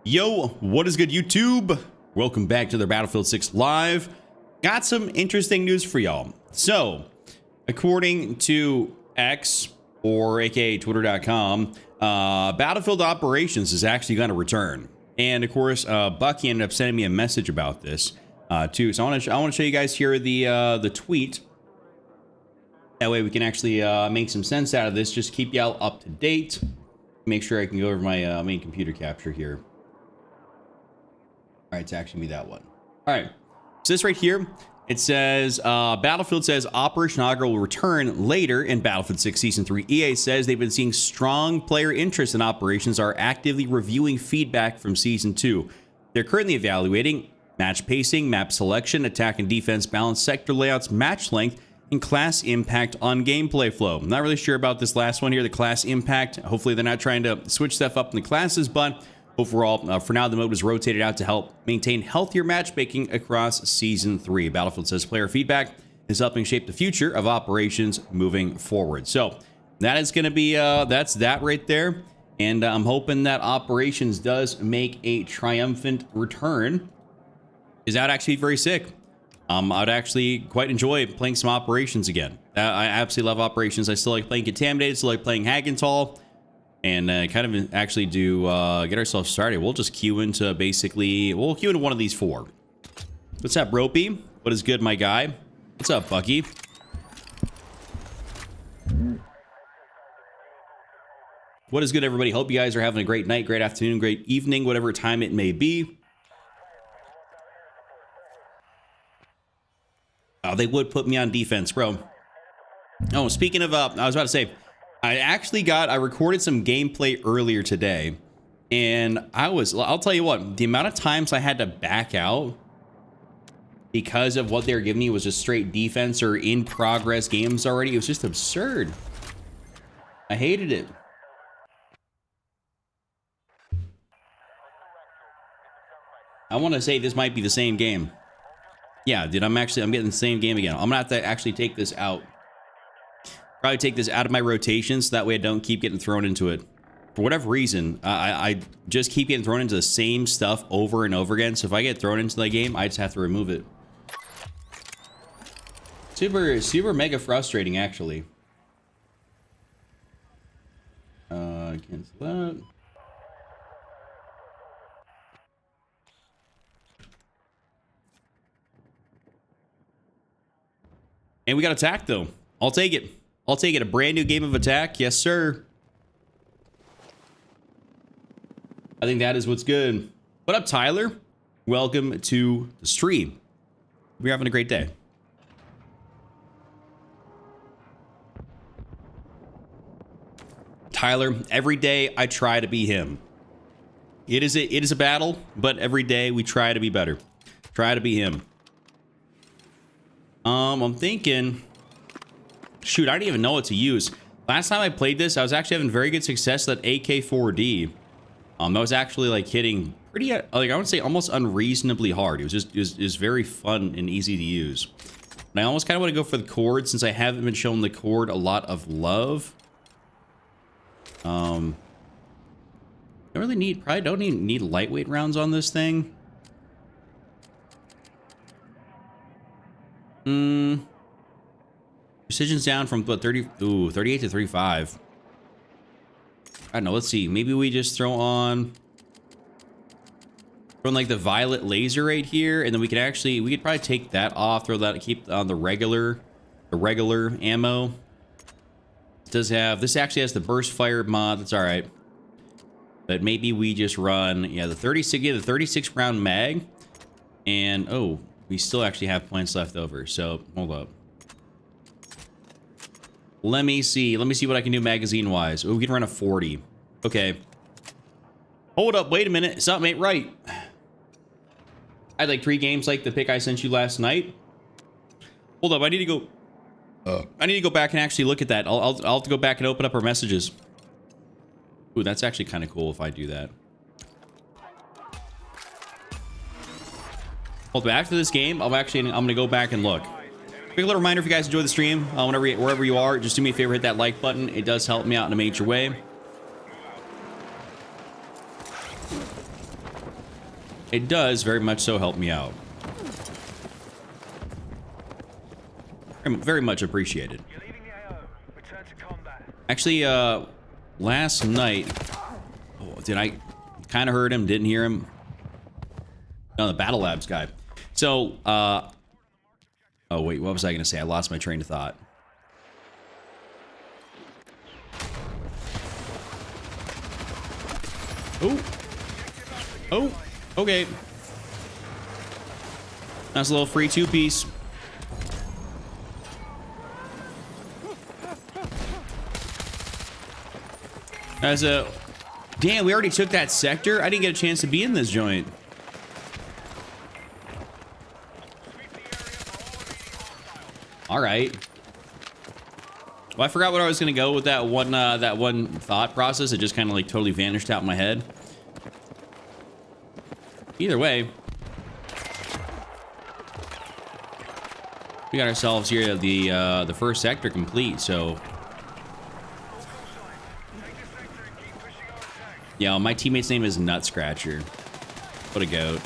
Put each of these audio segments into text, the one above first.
Yo, what is good, YouTube? Welcome back to the Battlefield 6 Live. Got some interesting news for y'all. So, according to X, or aka Twitter.com, Battlefield Operations is actually going to return. And of course, Bucky ended up sending me a message about this too. So I want to show you guys here the tweet. That way we can actually make some sense out of this. Just keep y'all up to date. Make sure I can go over my main computer capture here. All right, it's actually be that one. All right, so this right here, it says, Battlefield says Operation Augur will return later in Battlefield 6 Season 3. EA says they've been seeing strong player interest in Operations, are actively reviewing feedback from Season 2. They're currently evaluating match pacing, map selection, attack and defense balance, sector layouts, match length, and class impact on gameplay flow. I'm not really sure about this last one here, the class impact. Hopefully they're not trying to switch stuff up in the classes, but overall, for now, the mode was rotated out to help maintain healthier matchmaking across Season 3. Battlefield says player feedback is helping shape the future of Operations moving forward. So that is going to be, that's that right there. And I'm hoping that Operations does make a triumphant return. Is that actually very sick? I'd actually quite enjoy playing some Operations again. I absolutely love Operations. I still like playing Contaminated, still like playing Hagenthal. And kind of actually do get ourselves started. We'll just queue into we'll queue into one of these four. What's up, Ropey? What is good, my guy? What's up, Bucky? What is good, everybody? Hope you guys are having a great night, great afternoon, great evening, whatever time it may be. Oh, they would put me on defense, bro. Oh, speaking of, I was about to say, I recorded some gameplay earlier today, and I'll tell you what, the amount of times I had to back out because of what they were giving me was just straight defense or in progress games already. It was just absurd. I hated it. I want to say this might be the same game. Yeah, dude, I'm getting the same game again. I'm gonna have to actually take this out. Probably take this out of my rotation so that way I don't keep getting thrown into it. For whatever reason, I just keep getting thrown into the same stuff over and over again. So if I get thrown into the game, I just have to remove it. Super mega frustrating, actually. Cancel that. And we got attack though. I'll take it. I'll take it. A brand new game of attack. Yes, sir. I think that is what's good. What up, Tyler? Welcome to the stream. We're having a great day. Tyler, every day I try to be him. It is a battle, but every day we try to be better. Try to be him. I'm thinking, shoot, I didn't even know what to use. Last time I played this, I was actually having very good success with that AK-4D. That was actually like hitting pretty, like I would say almost unreasonably hard. It was very fun and easy to use. And I almost kind of want to go for the cord since I haven't been showing the cord a lot of love. Don't really need, probably don't even need lightweight rounds on this thing. Precision's down from what, 38 to 35. I don't know, let's see. Maybe we just throw on like the violet laser right here, and then we could probably take that off, throw that, keep on the regular ammo. This actually has the burst fire mod, that's all right. But maybe we just run, yeah, the 36 round mag, and oh, we still actually have points left over, so hold up. Let me see what I can do magazine-wise. Oh, we can run a 40. Okay. Hold up, wait a minute. Something ain't right. I had like 3 games like the pick I sent you last night. Hold up, I need to go back and actually look at that. I'll have to go back and open up our messages. Ooh, that's actually kind of cool if I do that. Well, after this game, I'm gonna go back and look. Quick little reminder, if you guys enjoy the stream, wherever you are, just do me a favor, hit that like button. It does help me out in a major way. it does very much so help me out. Very much appreciated. Actually, last night, did I kind of heard him? Didn't hear him? No, the Battle Labs guy. So, oh wait, what was I gonna say? I lost my train of thought. Oh, okay. Nice little free two-piece. As a... Damn, we already took that sector? I didn't get a chance to be in this joint. All right. Well, I forgot what I was going to go with that one thought process. It just kind of like totally vanished out in my head. Either way, we got ourselves here the first sector complete, so... Yeah, my teammate's name is Nut Scratcher. What a goat.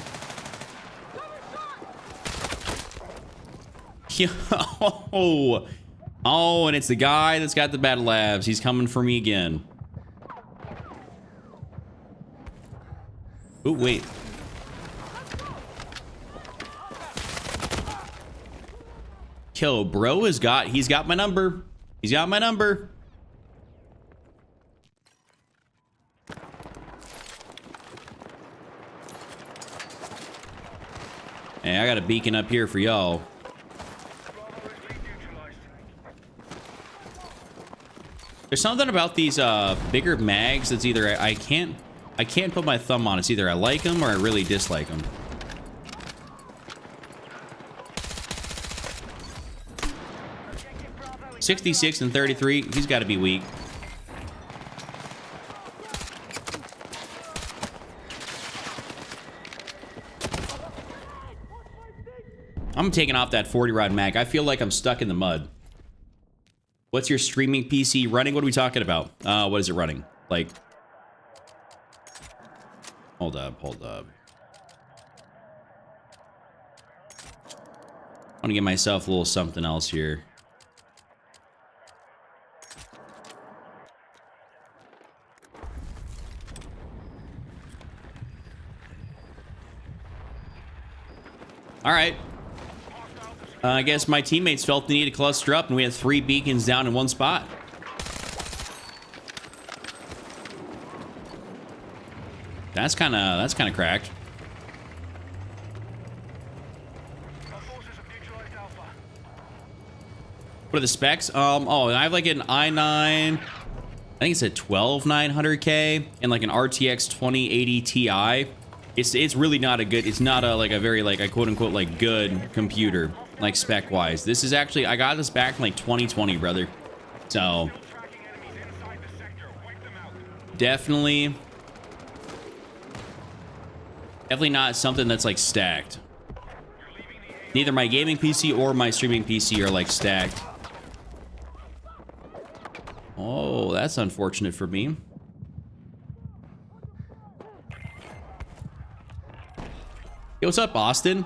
Oh, and it's the guy that's got the Battle Labs. He's coming for me again. Oh, wait. Yo, bro he's got my number. He's got my number. Hey, I got a beacon up here for y'all. There's something about these bigger mags that's either I can't put my thumb on. It's either I like them or I really dislike them. $66 and 33. He's got to be weak. I'm taking off that 40 rod mag. I feel like I'm stuck in the mud. What's your streaming PC running? What are we talking about? What is it running? Like, hold up. I want to give myself a little something else here. All right. I guess my teammates felt the need to cluster up, and we had 3 beacons down in one spot. That's kind of cracked. What are the specs? Oh, I have like an i9. I think it's a 12900K and like an RTX 2080 Ti. It's really not a good. It's not a like a very like a quote unquote like good computer. Like spec wise, this is actually, I got this back in like 2020, brother. So definitely not something that's like stacked. Neither my gaming PC or my streaming PC are like stacked. Oh, that's unfortunate for me. Yo, what's up, Austin?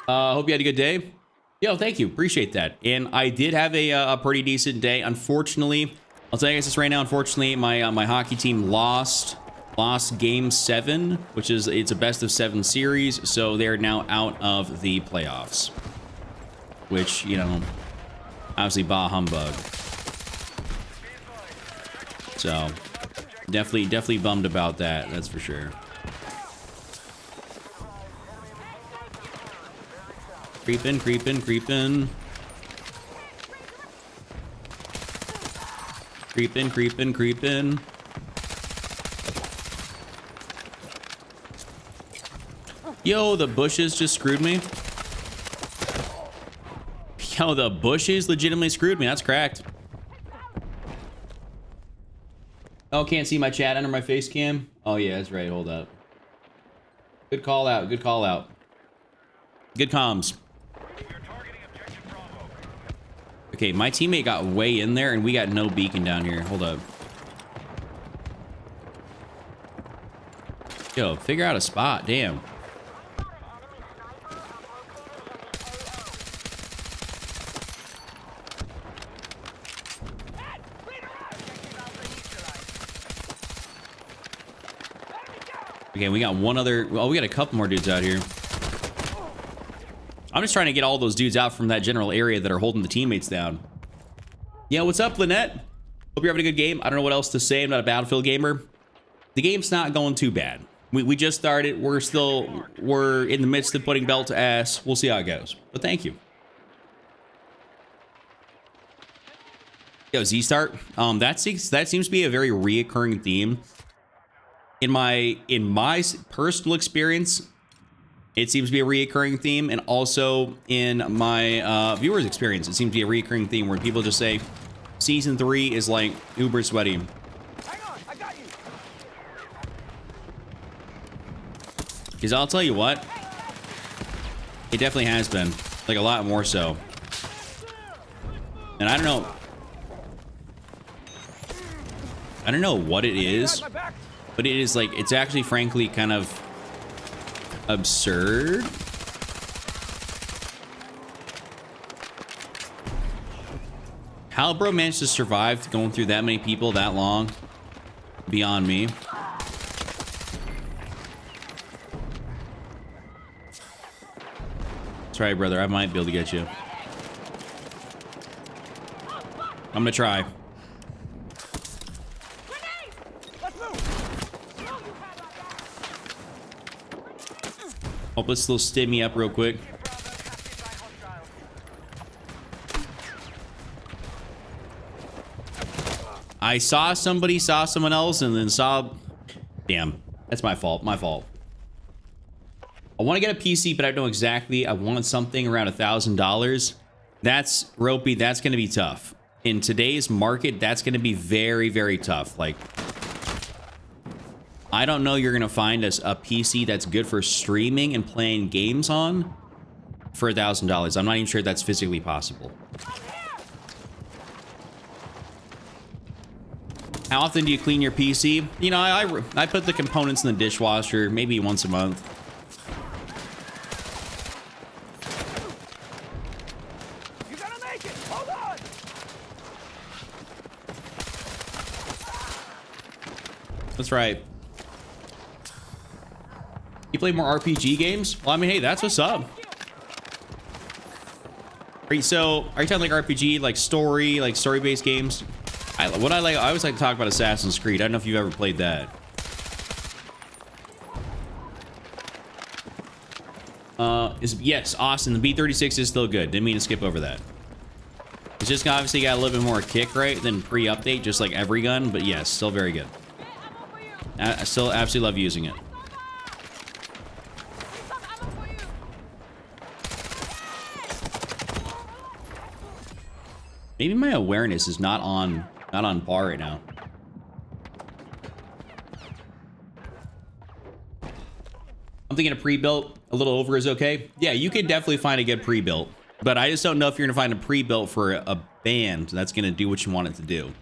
Hope you had a good day. Yo, thank you. Appreciate that. And I did have a pretty decent day. Unfortunately, I'll tell you guys this right now. Unfortunately, my hockey team lost game 7, which is it's a best of 7 series. So they're now out of the playoffs, which, you know, obviously bah humbug. So definitely bummed about that. That's for sure. Creeping. Creeping. Yo, the bushes just screwed me. Yo, the bushes legitimately screwed me. That's cracked. Oh, can't see my chat under my face cam? Oh, yeah, that's right. Hold up. Good call out. Good comms. Okay, my teammate got way in there, and we got no beacon down here. Hold up. Yo, figure out a spot. Damn. Okay, we got one other. Oh, we got a couple more dudes out here. I'm just trying to get all those dudes out from that general area that are holding the teammates down. Yeah, what's up, Lynette? Hope you're having a good game. I don't know what else to say. I'm not a Battlefield gamer. The game's not going too bad. We just started. We're in the midst of putting belt to ass. We'll see how it goes. But thank you. Yo, Z-Start. That seems to be a very reoccurring theme. In my personal experience, it seems to be a reoccurring theme, and also in my viewers' experience, it seems to be a reoccurring theme where people just say season 3 is like uber sweaty. Hang on, I got you. Because I'll tell you what, it definitely has been, like a lot more so. And I don't know what it is, but it is like, it's actually frankly kind of absurd. How bro managed to survive going through that many people that long, beyond me. That's right, brother. I might be able to get you. I'm gonna try. Oh, let's still stim me up real quick. I saw somebody saw someone else and then saw... Damn, that's my fault. My fault. I want to get a PC, but I don't know exactly. I want something around $1,000. That's ropey. That's going to be tough. In today's market, that's going to be very, very tough. Like, I don't know you're going to find us a PC that's good for streaming and playing games on for $1,000. I'm not even sure that's physically possible. How often do you clean your PC? You know, I put the components in the dishwasher maybe once a month. You gotta make it. Hold on. That's right. You play more RPG games? Well, I mean, hey, that's what's up. Are you talking like RPG, like story-based games? I always like to talk about Assassin's Creed. I don't know if you've ever played that. Yes, Austin, the B36 is still good. Didn't mean to skip over that. It's just obviously got a little bit more kick rate than pre-update, just like every gun, but yes, still very good. I still absolutely love using it. Maybe my awareness is not on par right now. I'm thinking a pre-built, a little over is okay. Yeah, you could definitely find a good pre-built, but I just don't know if you're gonna find a pre-built for a band that's gonna do what you want it to do.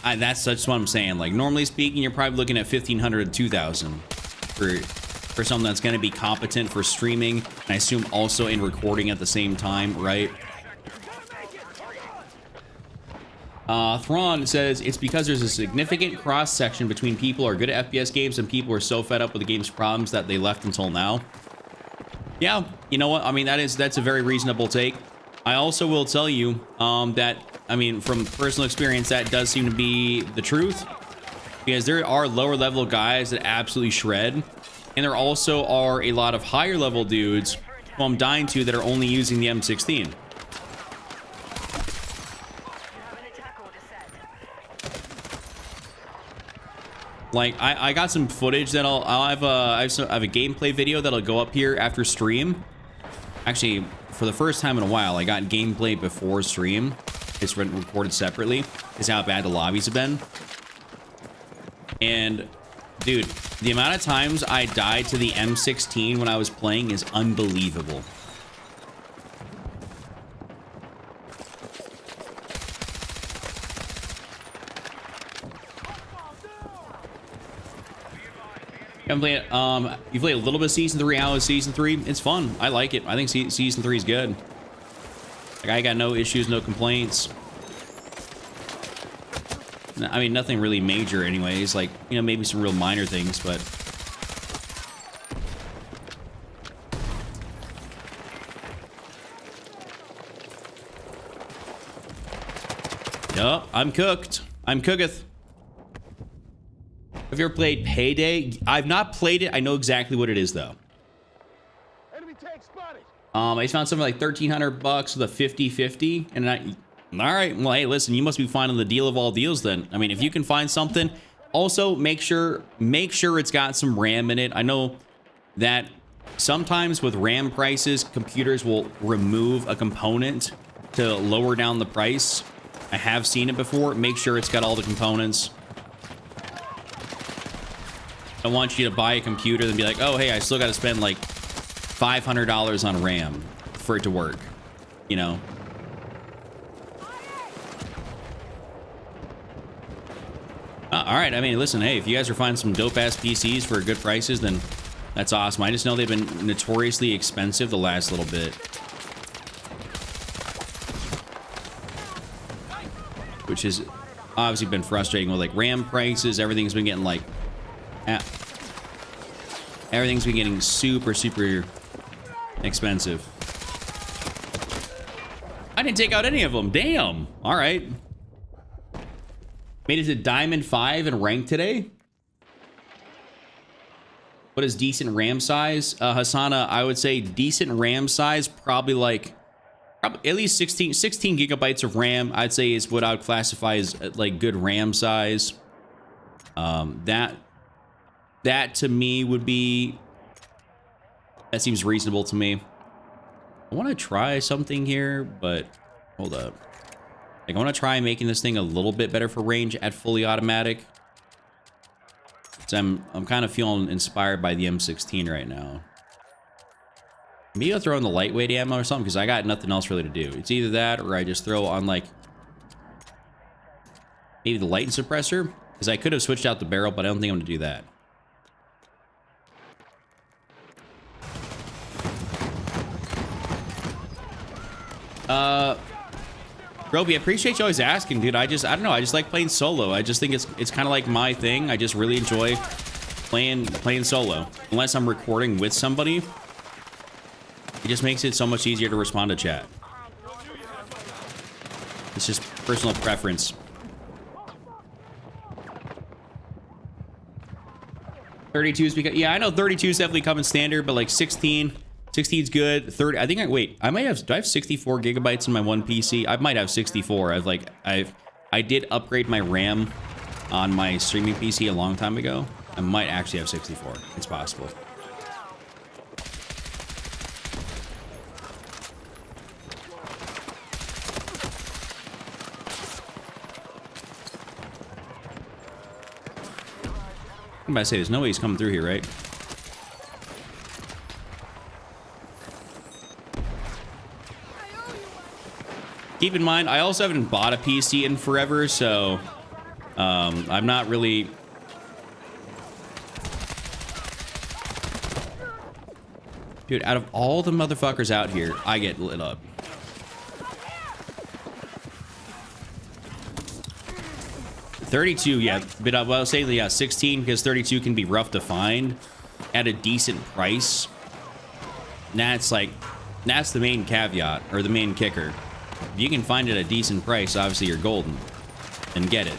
That's what I'm saying. Like, normally speaking, you're probably looking at 1,500 to 2,000 for something that's gonna be competent for streaming, and I assume also in recording at the same time, right? Thrawn says it's because there's a significant cross section between people who are good at FPS games and people who are so fed up with the game's problems that they left until now. Yeah, you know what? I mean, that's a very reasonable take. I also will tell you that, I mean, from personal experience, that does seem to be the truth, because there are lower level guys that absolutely shred, and there also are a lot of higher level dudes who I'm dying to that are only using the M16. Like, I got some footage that I have a gameplay video that'll go up here after stream. Actually, for the first time in a while, I got gameplay before stream. It's been recorded separately. Is how bad the lobbies have been. And, dude, the amount of times I died to the M16 when I was playing is unbelievable. You play a little bit of Season 3. How is Season 3? It's fun. I like it. I think Season 3 is good. Like, I got no issues, no complaints. I mean, nothing really major anyways. Like, you know, maybe some real minor things, but... Yup, I'm cooked. I'm cooketh. Have you ever played Payday? I've not played it. I know exactly what it is, though. Enemy tank spotted. I found something like $1,300 with a 50-50, and all right. Well, hey, listen, you must be finding the deal of all deals then. I mean, if you can find something, also make sure it's got some RAM in it. I know that sometimes with RAM prices, computers will remove a component to lower down the price. I have seen it before. Make sure it's got all the components. I want you to buy a computer and be like, oh, hey, I still got to spend like $500 on RAM for it to work, you know? All right. I mean, listen, hey, if you guys are finding some dope-ass PCs for good prices, then that's awesome. I just know they've been notoriously expensive the last little bit. Which has obviously been frustrating with like RAM prices. Everything's been getting like... everything's been getting super expensive. I didn't take out any of them. Damn. All right. Made it to Diamond 5 and rank today. What is decent RAM size? Hassana, I would say decent RAM size, probably at least 16 gigabytes of RAM, I'd say is what I would classify as like good RAM size. That to me would be, that seems reasonable to me. I want to try something here, but hold up. Like, I want to try making this thing a little bit better for range at fully automatic. So I'm kind of feeling inspired by the M16 right now. Maybe I'll throw in the lightweight ammo or something, because I got nothing else really to do. It's either that, or I just throw on, like, maybe the light suppressor, because I could have switched out the barrel, but I don't think I'm going to do that. Roby, I appreciate you always asking, dude. I don't know. I just like playing solo. I just think it's kind of like my thing. I just really enjoy playing solo. Unless I'm recording with somebody, it just makes it so much easier to respond to chat. It's just personal preference. 32 is because, yeah, I know 32 is definitely coming standard, but like 16 is good. 30, I think I might have, do I have 64 gigabytes in my one PC? I might have 64. I did upgrade my RAM on my streaming PC a long time ago. I might actually have 64. It's possible. I'm about to say, there's no way he's coming through here, right? Keep in mind, I also haven't bought a PC in forever, so I'm not really... Dude, out of all the motherfuckers out here, I get lit up. $32, yeah, but I will say, yeah, 16, because 32 can be rough to find at a decent price. That's the main caveat, or the main kicker. If you can find it at a decent price, obviously you're golden. And get it.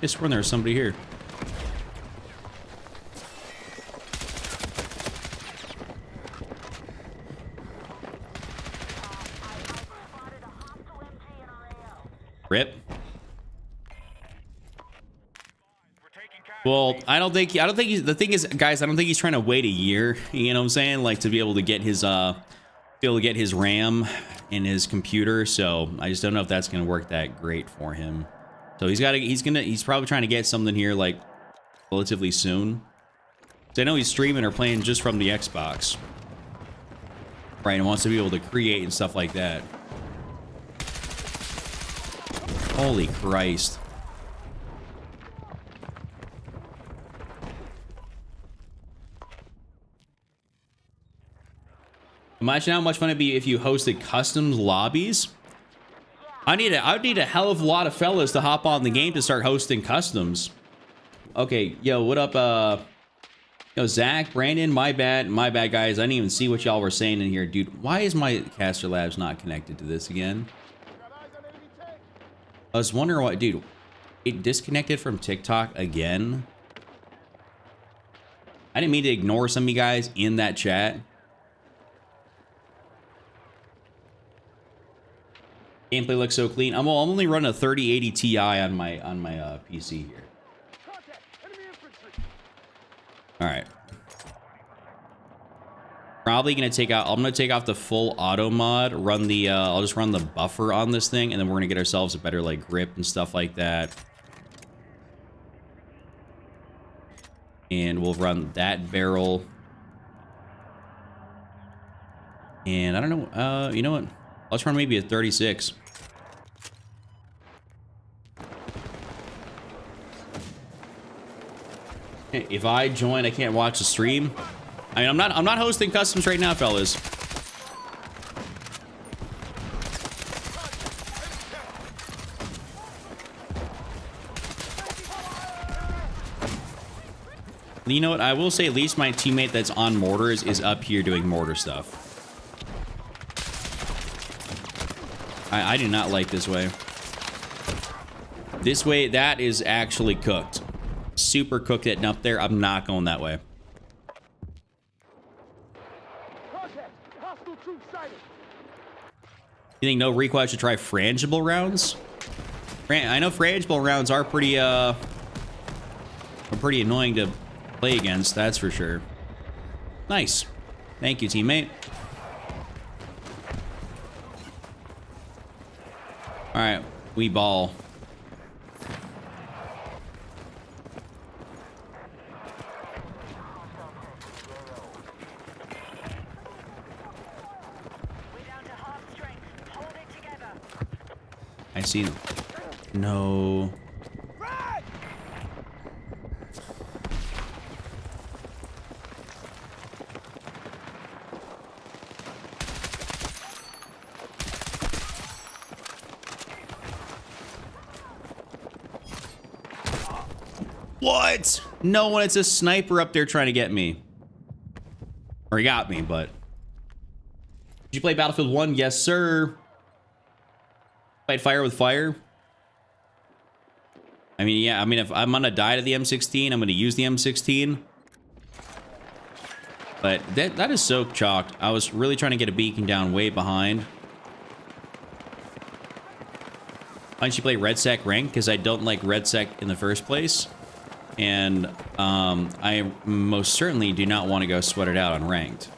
I swear there's somebody here. Rip. Well, I don't think he's, the thing is, guys, I don't think he's trying to wait a year, you know what I'm saying? Like, to be able to get his RAM in his computer, so I just don't know if that's gonna work that great for him. So he's probably trying to get something here like relatively soon. So I know he's streaming or playing just from the Xbox. Right, and wants to be able to create and stuff like that. Holy Christ. Imagine how much fun it'd be if you hosted custom lobbies. I would need a hell of a lot of fellas to hop on the game to start hosting customs. Okay, yo, what up, yo, Zach, Brandon, my bad, guys. I didn't even see what y'all were saying in here, dude. Why is my Caster Labs not connected to this again? I was wondering why, dude. It disconnected from TikTok again. I didn't mean to ignore some of you guys in that chat. Gameplay looks so clean. I'm only running a 3080 Ti on my PC here. All right. Probably gonna take out. I'm gonna take off the full auto mod. Run the. I'll just run the buffer on this thing, and then we're gonna get ourselves a better like grip and stuff like that. And we'll run that barrel. And I don't know. You know what? Let's run maybe a 36. If I join, I can't watch the stream. I mean, I'm not hosting customs right now, fellas. You know what? I will say at least my teammate that's on mortars is up here doing mortar stuff. I do not like this way. This way, that is actually cooked. Super cooked it up there. I'm not going that way. You think no request should try frangible rounds? I know frangible rounds are pretty annoying to play against, that's for sure. Nice. Thank you, teammate. All right, we ball. I see. No. What? No one. It's a sniper up there trying to get me. Or he got me, but. Did you play Battlefield 1? Yes, sir. Fight fire with fire. I mean, yeah. I mean, if I'm gonna die to the M16, I'm gonna use the M16. But that is so chalked. I was really trying to get a beacon down way behind. Why don't you play Red Sec rank? Because I don't like Red Sec in the first place. And I most certainly do not want to go sweat it out on ranked.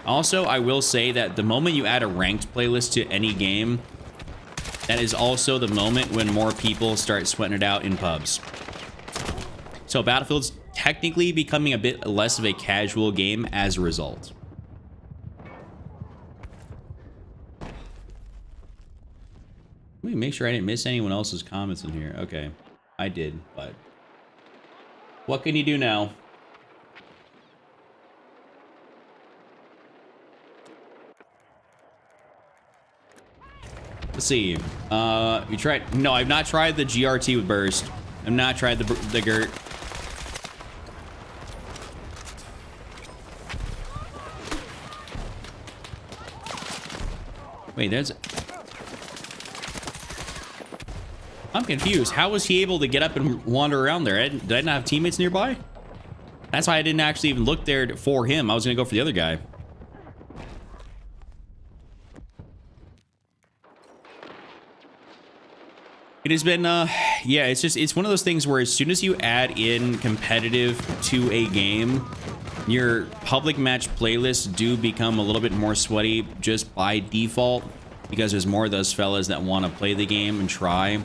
Also, I will say that the moment you add a ranked playlist to any game, that is also the moment when more people start sweating it out in pubs. So Battlefield's technically becoming a bit less of a casual game as a result. Let me make sure I didn't miss anyone else's comments in here. Okay, I did, but what can you do now? Let's see. You tried? No, I've not tried the GRT with burst. I've not tried the GERT. Wait, there's. I'm confused. How was he able to get up and wander around there? Did I not have teammates nearby? That's why I didn't actually even look there for him. I was gonna go for the other guy. It has been, yeah, it's one of those things where as soon as you add in competitive to a game, your public match playlists do become a little bit more sweaty just by default, because there's more of those fellas that want to play the game and try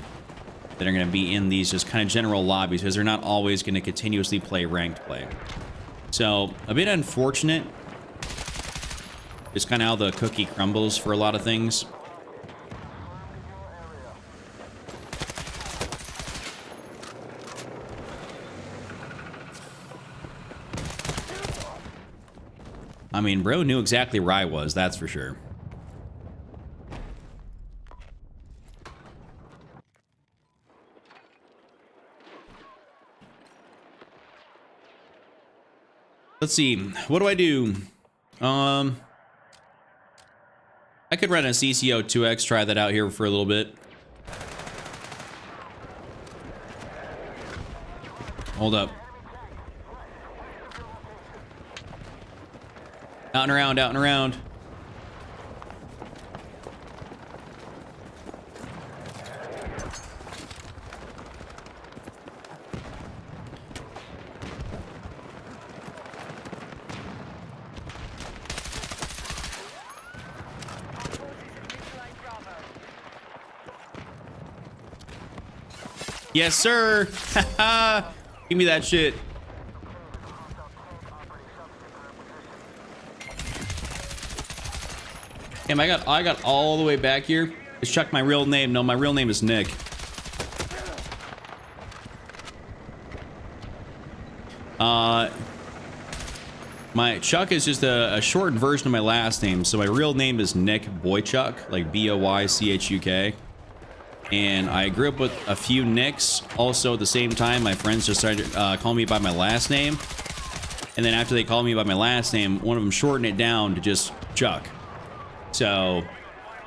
that are going to be in these just kind of general lobbies, because they're not always going to continuously play ranked play. So a bit unfortunate. It's kind of how the cookie crumbles for a lot of things. I mean, bro knew exactly where I was, that's for sure. Let's see. What do I do? I could run a CCO 2X, try that out here for a little bit. Hold up. Out and around, out and around. Yes, sir. Give me that shit. Damn, I got all the way back here. Let's check my real name. No, my real name is Nick. My Chuck is just a shortened version of my last name. So my real name is Nick Boychuk, like B-O-Y-C-H-U-K. And I grew up with a few Nicks. Also, at the same time, my friends just started calling me by my last name. And then after they called me by my last name, one of them shortened it down to just Chuck. So,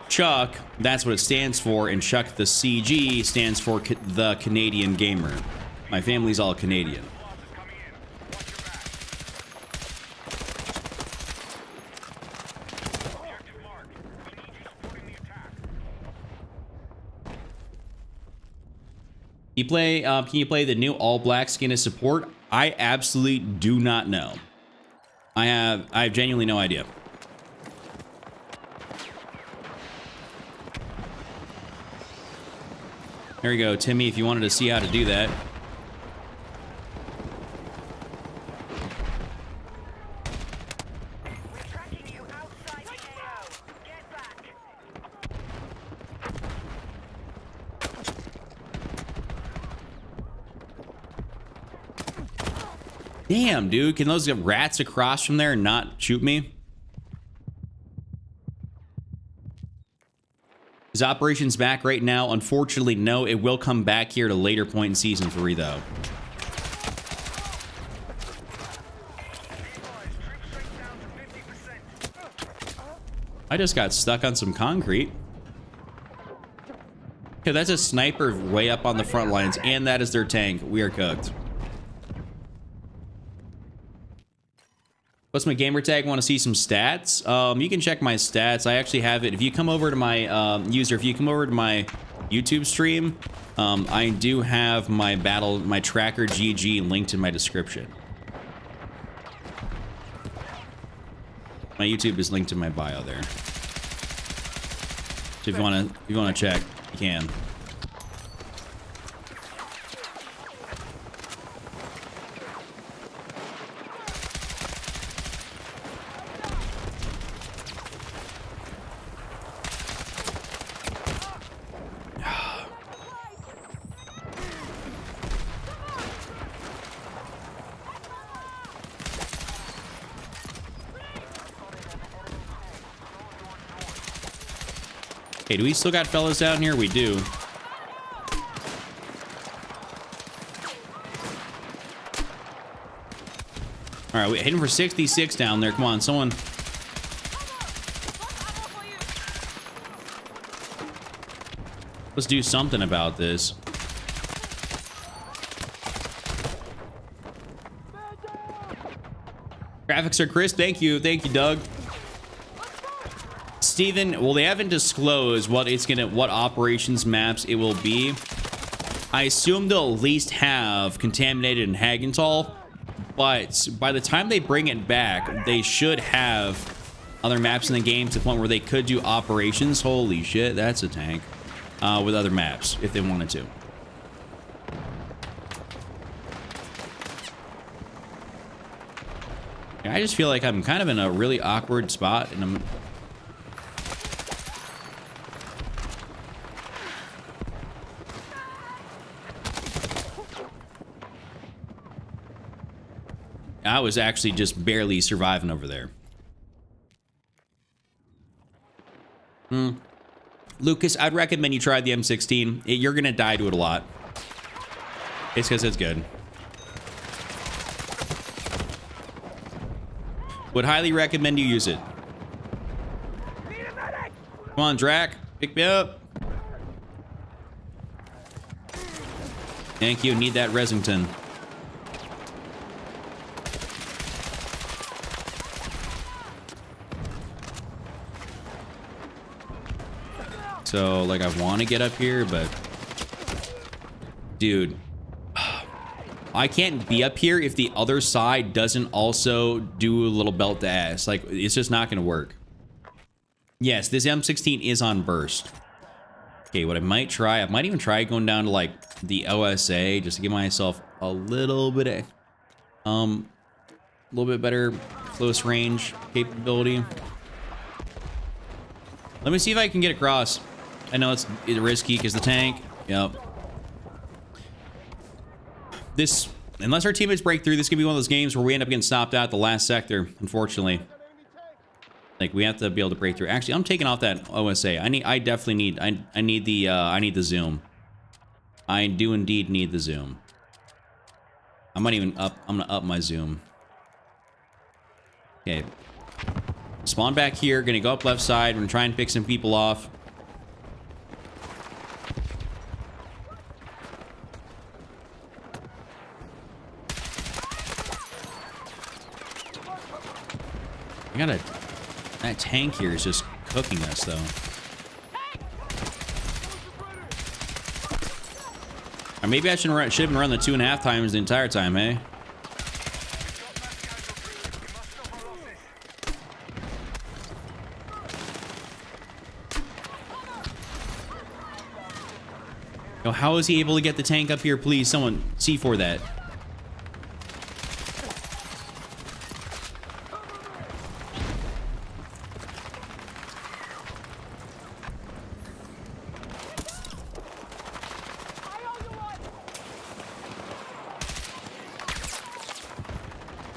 Chuck, that's what it stands for. And Chuck, the CG, stands for the Canadian Gamer. My family's all Canadian. Can you play the new all black skin as support? I absolutely do not know. I have genuinely no idea. There you go, Timmy, if you wanted to see how to do that. Damn, dude, can those rats across from there not shoot me? Is operations back right now? Unfortunately, no. It will come back here at a later point in season 3, though. I just got stuck on some concrete. Okay, that's a sniper way up on the front lines, and that is their tank. We are cooked. What's my gamer tag? Want to see some stats? You can check my stats. I actually have it. If you come over to my if you come over to my YouTube stream, I do have my tracker GG linked in my description. My YouTube is linked in my bio there. So if you wanna check, you can. Hey, do we still got fellas down here? We do. All right, we're hitting for 66 down there. Come on, someone. Let's do something about this. Graphics are crisp. Thank you, Doug. Steven, well, they haven't disclosed what operations maps it will be. I assume they'll at least have Contaminated and Hagenthal, but by the time they bring it back, they should have other maps in the game to the point where they could do operations. Holy shit, that's a tank. With other maps, if they wanted to. I just feel like I'm kind of in a really awkward spot, and I'm... I was actually just barely surviving over there. Lucas, I'd recommend you try the M16. You're gonna die to it a lot. It's because it's good. Would highly recommend you use it. Come on, Drac. Pick me up. Thank you. Need that Resington. So, like, I want to get up here, but... Dude. I can't be up here if the other side doesn't also do a little belt to ass. Like, it's just not going to work. Yes, this M16 is on burst. Okay, what I might try... I might even try going down to, like, the OSA just to give myself a little bit of... a little bit better close range capability. Let me see if I can get across. I know it's risky because the tank. Yep. This, unless our teammates break through, this could be one of those games where we end up getting stopped out at the last sector, unfortunately. Like, we have to be able to break through. Actually, I'm taking off that OSA. I definitely need, I need the zoom. I do indeed need the zoom. I might even I'm gonna up my zoom. Okay. Spawn back here, gonna go up left side. We're gonna try and pick some people off. That tank here is just cooking us, though. Or maybe I should have been run the 2.5 times the entire time, eh? Yo, how is he able to get the tank up here? Please, someone C4 that.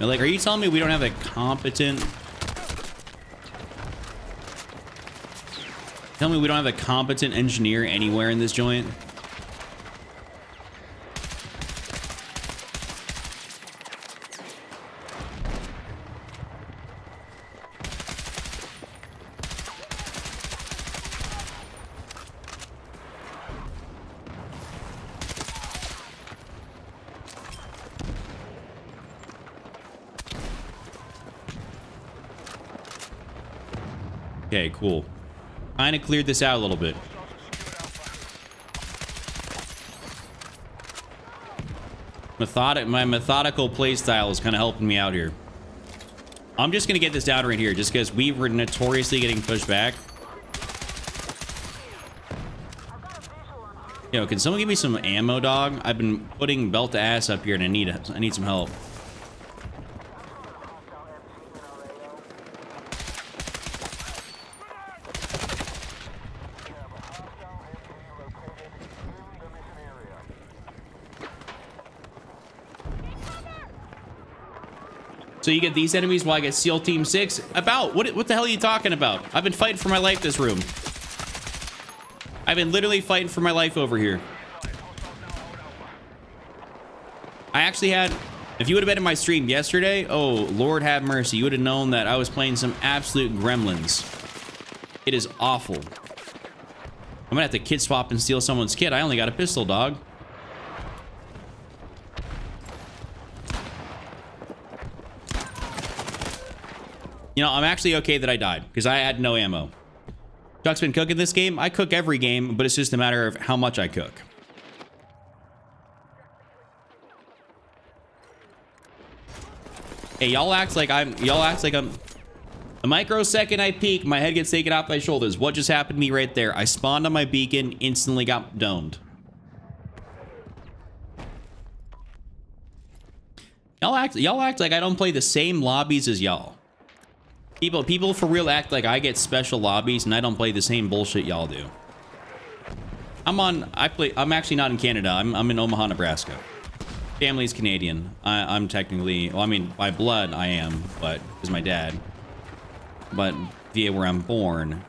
Like, are you telling me we don't have a competent... Tell me we don't have a competent engineer anywhere in this joint? Okay, cool. Kind of cleared this out a little bit. My methodical playstyle is kind of helping me out here. I'm just going to get this down right here, just because we were notoriously getting pushed back. Yo, can someone give me some ammo, dog? I've been putting belt to ass up here, and I need some help. So you get these enemies while I get SEAL Team 6? About? What the hell are you talking about? I've been fighting for my life this room. I've been literally fighting for my life over here. I actually had... If you would have been in my stream yesterday, oh, Lord have mercy, you would have known that I was playing some absolute gremlins. It is awful. I'm gonna have to kit swap and steal someone's kit. I only got a pistol, dog. You know, I'm actually okay that I died, because I had no ammo. Chuck's been cooking this game. I cook every game, but it's just a matter of how much I cook. Hey, y'all act like I'm... A microsecond I peek, my head gets taken off my shoulders. What just happened to me right there? I spawned on my beacon, instantly got domed. Y'all act like I don't play the same lobbies as y'all. People for real act like I get special lobbies and I don't play the same bullshit y'all do. I'm actually not in Canada. I'm in Omaha, Nebraska. Family's Canadian. I'm technically, well, I mean, by blood I am, but because my dad. But via where I'm born.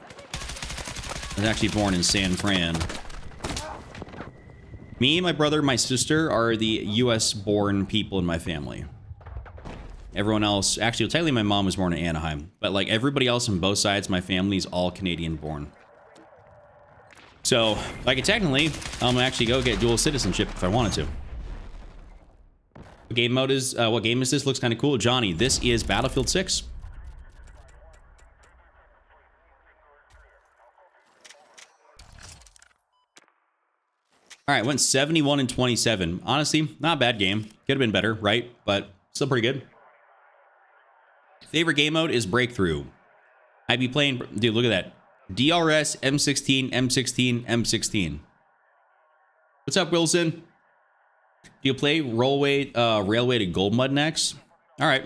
I was actually born in San Fran. Me, my brother, my sister are the US-born people in my family. Everyone else, actually, technically my mom was born in Anaheim, but like everybody else on both sides of my family is all Canadian-born. So, I could technically, actually go get dual citizenship if I wanted to. What game mode is, what game is this? Looks kind of cool. Johnny, this is Battlefield 6. All right, went 71 and 27. Honestly, not a bad game. Could have been better, right? But still pretty good. Favorite game mode is Breakthrough. I'd be playing, dude, look at that. DRS, M16, M16, M16. What's up, Wilson? Do you play Railway to Gold Mud next? All right.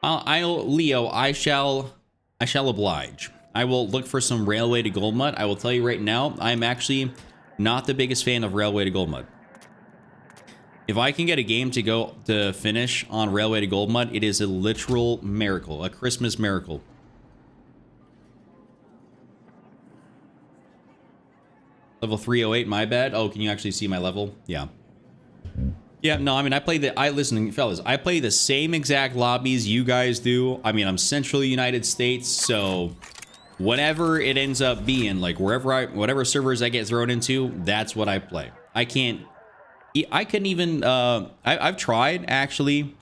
Leo, I shall oblige. I will look for some Railway to Gold Mud. I will tell you right now, I'm actually not the biggest fan of Railway to Gold Mud. If I can get a game to go to finish on Railway to Gold Mud, it is a literal miracle, a Christmas miracle. Level 308, my bad. Oh, can you actually see my level? Yeah. Yeah, no, I mean, listen, fellas, I play the same exact lobbies you guys do. I mean, I'm Central United States, so whatever it ends up being, like whatever servers I get thrown into, that's what I play. I couldn't even, I've tried actually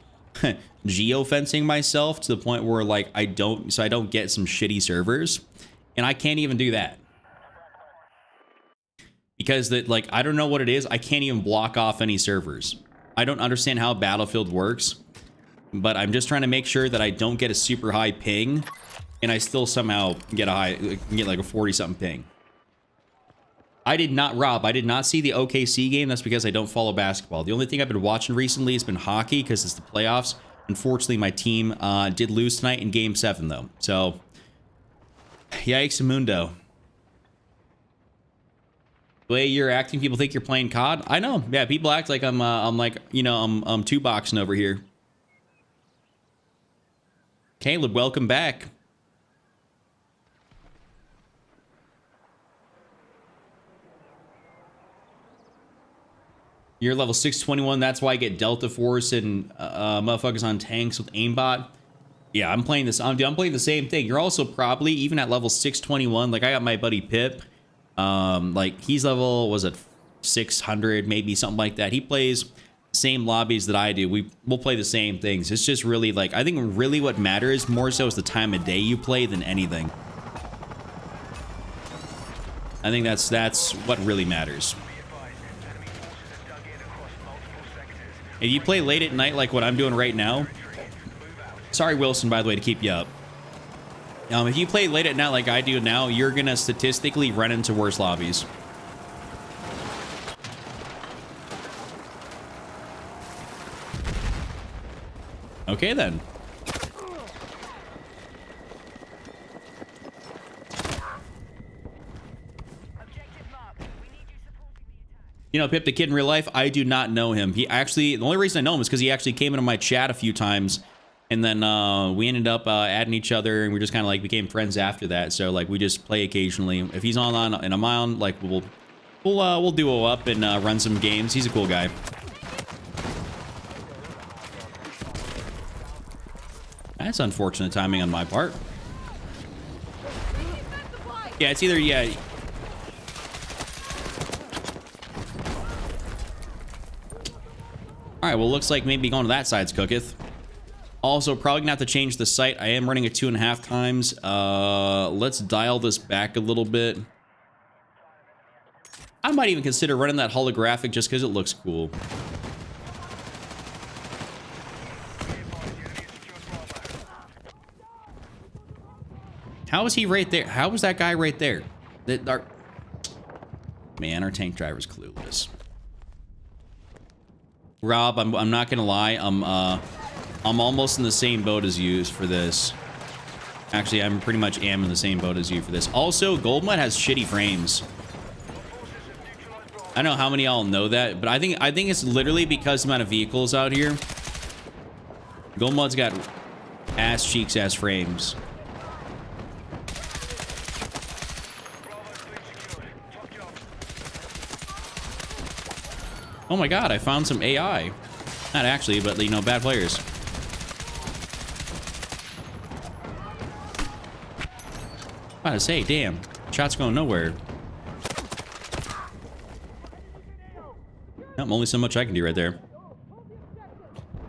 geofencing myself to the point where like I don't get some shitty servers, and I can't even do that. Because that, like, I don't know what it is. I can't even block off any servers. I don't understand how Battlefield works, but I'm just trying to make sure that I don't get a super high ping, and I still somehow get like a 40-something ping. I did not see the OKC game. That's because I don't follow basketball. The only thing I've been watching recently has been hockey because it's the playoffs. Unfortunately, my team did lose tonight in Game 7, though. So, yikes, mundo. The way you're acting, people think you're playing COD. I know. Yeah, people act like I'm like, you know, I'm two-boxing over here. Caleb, welcome back. You're level 621. That's why I get Delta Force and motherfuckers on tanks with aimbot. Yeah, I'm playing this. I'm playing the same thing. You're also probably even at level 621. Like I got my buddy Pip. Like he's level, was it 600, maybe something like that. He plays same lobbies that I do. We'll play the same things. It's just really like, I think really what matters more so is the time of day you play than anything. I think that's what really matters. If you play late at night like what I'm doing right now, sorry Wilson, by the way, to keep you up. If you play late at night like I do now, you're gonna statistically run into worse lobbies. Okay then. You know, Pip the Kid in real life, I do not know him. He actually, the only reason I know him is because he actually came into my chat a few times, and then we ended up adding each other, and we just kind of like became friends after that. So like we just play occasionally. If he's on and I'm on, like we'll duo up and run some games. He's a cool guy. That's unfortunate timing on my part. Yeah, it's either yeah. All right, well, looks like maybe going to that side's cooketh. Also, probably gonna have to change the sight. I am running it 2.5 times. Let's dial this back a little bit. I might even consider running that holographic just because it looks cool. How is he right there? How was that guy right there? Man, our tank driver's clueless. Rob, I'm not gonna lie, I'm almost in the same boat as you for this. Actually, I'm pretty much in the same boat as you for this. Also, Goldmud has shitty frames. I don't know how many of y'all know that, but I think it's literally because the amount of vehicles out here. Goldmud's got ass cheeks ass frames. Oh my god, I found some AI. Not actually, but, you know, bad players. About to say, damn. Shots going nowhere. Nope, only so much I can do right there.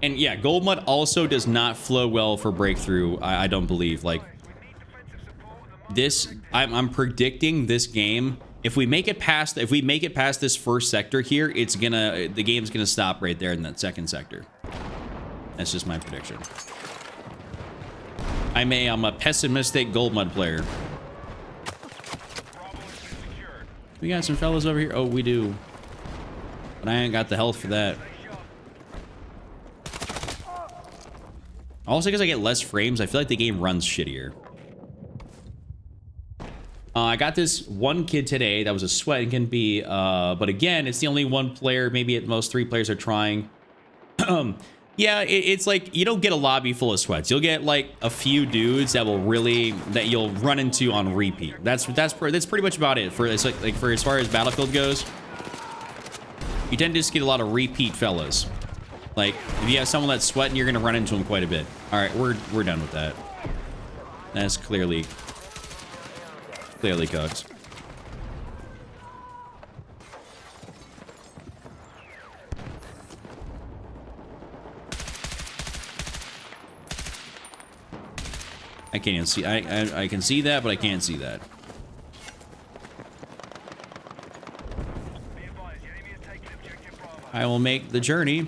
And yeah, gold mud also does not flow well for breakthrough. I don't believe. Like this, I'm predicting this game. If we make it past this first sector here, the game's gonna stop right there in that second sector. That's just my prediction. I'm a pessimistic gold mud player. We got some fellas over here. Oh, we do. But I ain't got the health for that. Also, because I get less frames, I feel like the game runs shittier. I got this one kid today that was a sweat and can be, but again, it's the only one player, maybe at most 3 players are trying. Yeah, it's like you don't get a lobby full of sweats. You'll get like a few dudes that you'll run into on repeat. That's pretty much about it for it's like for as far as Battlefield goes. You tend to just get a lot of repeat fellas. Like if you have someone that's sweating, you're gonna run into them quite a bit. All right, we're done with that. That's clearly cooked. I can't even see. I can see that, but I can't see that. I will make the journey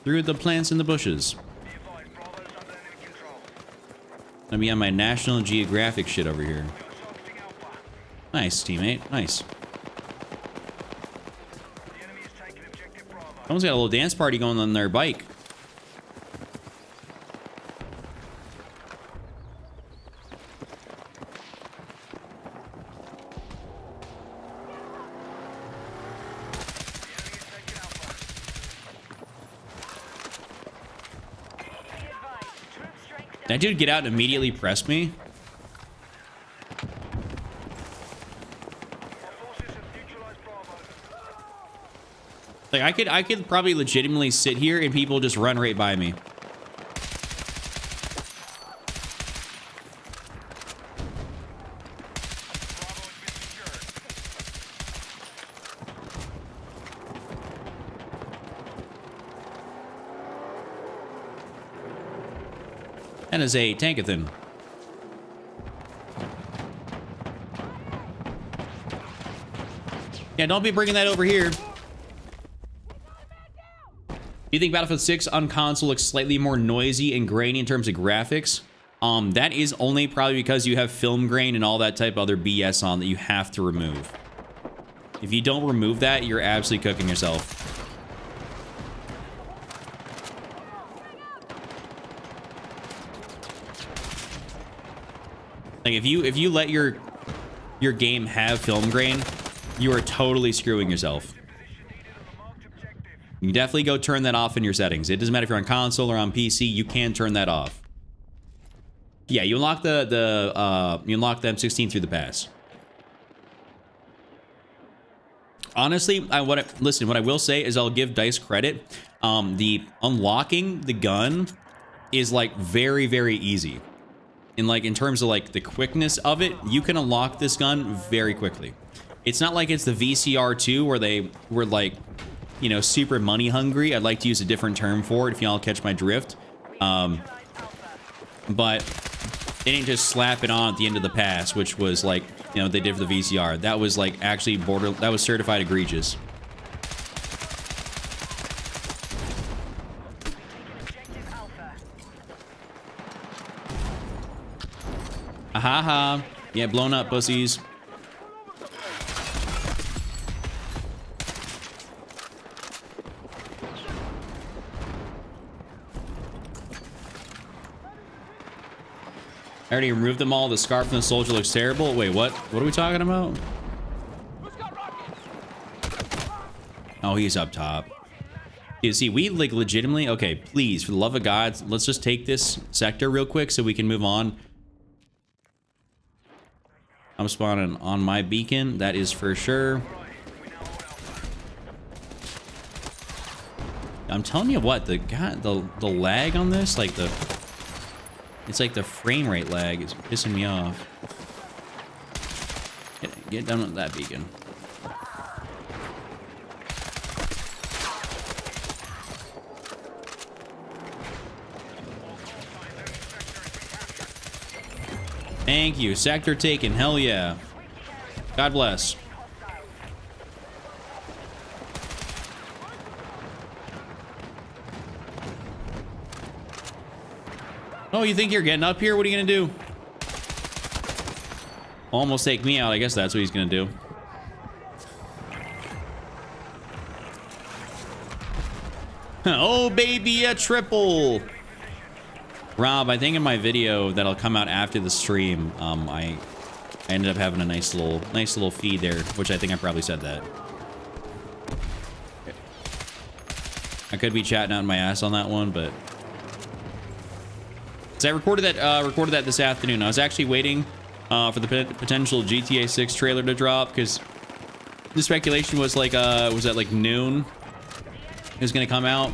through the plants and the bushes. Let me on my National Geographic shit over here. Nice, teammate. Nice. Someone's got a little dance party going on their bike. That dude get out and immediately press me. Like I could probably legitimately sit here and people just run right by me. That is a tankathon. Yeah, don't be bringing that over here. Do you think Battlefield 6 on console looks slightly more noisy and grainy in terms of graphics? That is only probably because you have film grain and all that type of other BS on that you have to remove. If you don't remove that, you're absolutely cooking yourself. Like if you let your game have film grain, you are totally screwing yourself. You definitely go turn that off in your settings. It doesn't matter if you're on console or on PC, you can turn that off. Yeah, you unlock the M16 through the pass. Honestly, what I will say is I'll give DICE credit. The unlocking the gun is like very, very easy. And like in terms of like the quickness of it, you can unlock this gun very quickly. It's not like it's the VCR2 where they were like, you know, super money hungry. I'd like to use a different term for it if y'all catch my drift. But they didn't just slap it on at the end of the pass, which was like, you know, they did for the VCR. That was like actually that was certified egregious. Ahaha. Yeah, blown up pussies. I already removed them all. The scarf from the soldier looks terrible. Wait, what? What are we talking about? Oh, he's up top. You see, we like legitimately... Okay, please, for the love of God, let's just take this sector real quick so we can move on. I'm spawning on my beacon. That is for sure. I'm telling you what, the lag on this, like it's like the frame rate lag is pissing me off. Get done with that beacon. Thank you. Sector taken. Hell yeah. God bless. Oh, you think you're getting up here? What are you gonna do? Almost take me out. I guess that's what he's gonna do. Oh, baby, a triple. Rob, I think in my video that'll come out after the stream, I ended up having a nice little feed there, which I think I probably said that. I could be chatting out my ass on that one, but so I recorded that this afternoon. I was actually waiting for the potential GTA 6 trailer to drop because the speculation was like was at like noon it was gonna come out.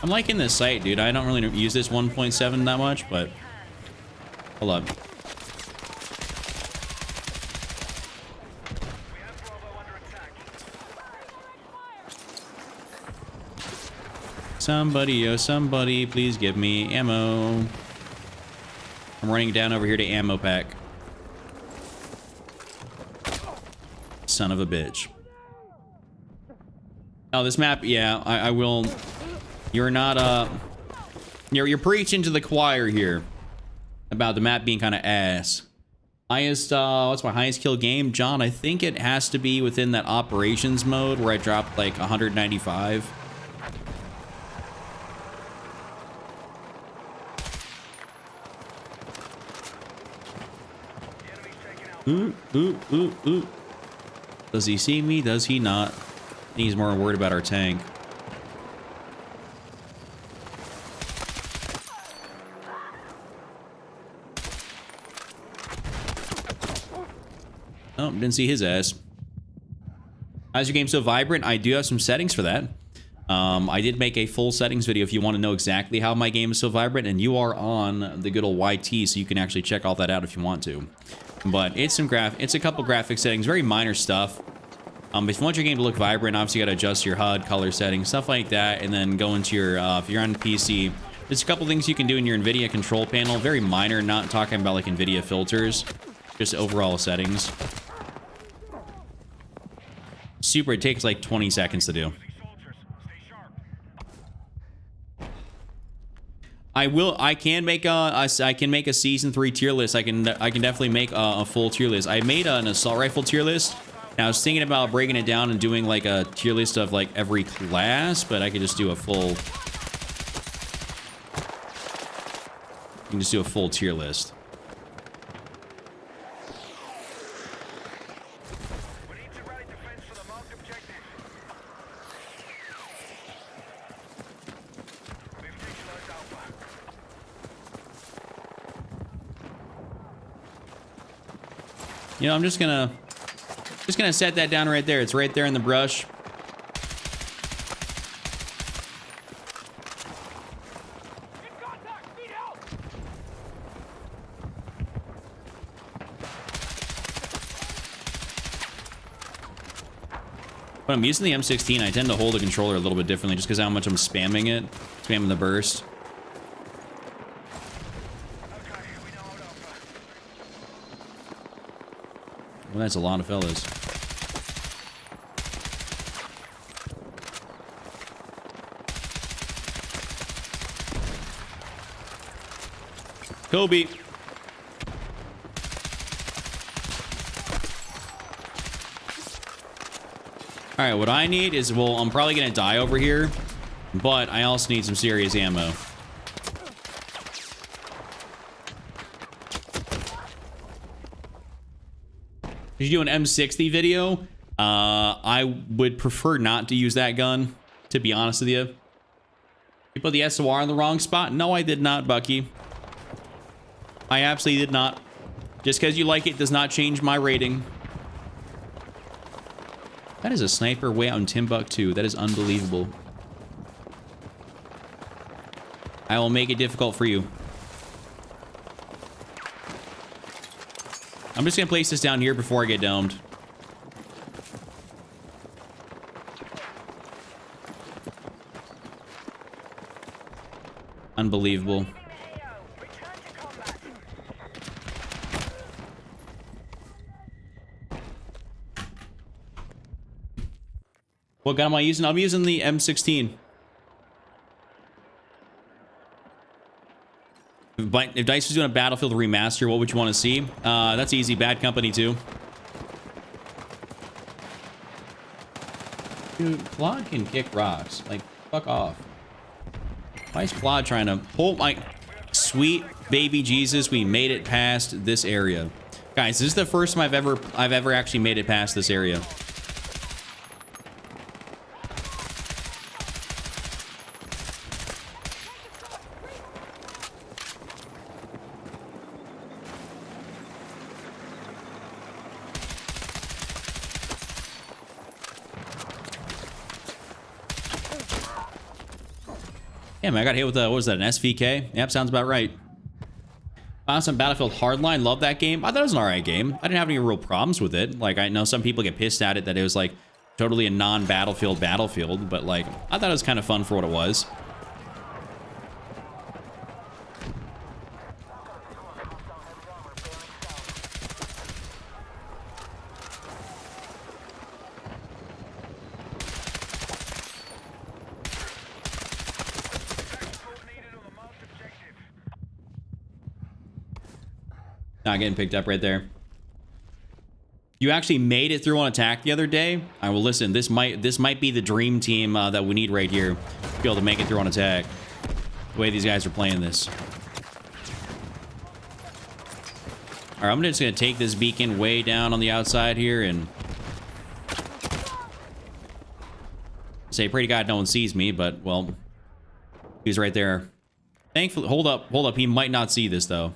I'm liking this site, dude. I don't really use this 1.7 that much, but hold up. Somebody, oh somebody, please give me ammo. I'm running down over here to ammo pack. Son of a bitch. Oh, this map, yeah, I will. You're not, you're preaching to the choir here about the map being kind of ass. Highest, what's my highest kill game? John, I think it has to be within that operations mode where I dropped like 195. Ooh, ooh, ooh, ooh. Does he see me? Does he not? He's more worried about our tank. Oh, didn't see his ass. How's your game so vibrant? I do have some settings for that. I did make a full settings video if you want to know exactly how my game is so vibrant, and you are on the good old YT, so you can actually check all that out if you want to. But it's it's a couple graphic settings, very minor stuff. If you want your game to look vibrant, obviously you got to adjust your HUD, color settings, stuff like that, and then go into your, if you're on PC, there's a couple things you can do in your NVIDIA control panel, very minor, not talking about like NVIDIA filters, just overall settings. Super, it takes like 20 seconds to do. I can make a season 3 tier list. I can definitely make a full tier list. I made an assault rifle tier list. Now, I was thinking about breaking it down and doing like a tier list of like every class, but I could just do a full. You can just do a full tier list. You know, I'm just gonna set that down right there. It's right there in the brush. When I'm using the M16, I tend to hold the controller a little bit differently just because how much I'm spamming it. Spamming the burst. Well, that's a lot of fellas. Kobe. All right, what I need is, well, I'm probably gonna die over here, but I also need some serious ammo. Did you do an M60 video? I would prefer not to use that gun, to be honest with you. You put the SOR in the wrong spot? No, I did not, Bucky. I absolutely did not. Just because you like it does not change my rating. That is a sniper way out in Timbuktu. That is unbelievable. I will make it difficult for you. I'm just gonna place this down here before I get domed. Unbelievable. What gun am I using? I'm using the M16. If DICE was doing a Battlefield remaster, what would you want to see? That's easy. Bad Company 2. Dude, Claude can kick rocks. Like, fuck off. Why is Claude trying to... Oh my... Sweet baby Jesus, we made it past this area. Guys, this is the first time I've ever actually made it past this area. Yeah, man, I got hit with what was that, an SVK? Yep, sounds about right. Awesome. Battlefield Hardline, love that game. I thought it was an alright game. I didn't have any real problems with it. Like, I know some people get pissed at it that it was like totally a non-Battlefield Battlefield, but like, I thought it was kind of fun for what it was. Not getting picked up right there. You actually made it through on attack the other day. I will listen. This might be the dream team that we need right here to be able to make it through on attack. The way these guys are playing this. All right, I'm just gonna take this beacon way down on the outside here and say, pray to God no one sees me. But well, he's right there. Thankfully, hold up. He might not see this though.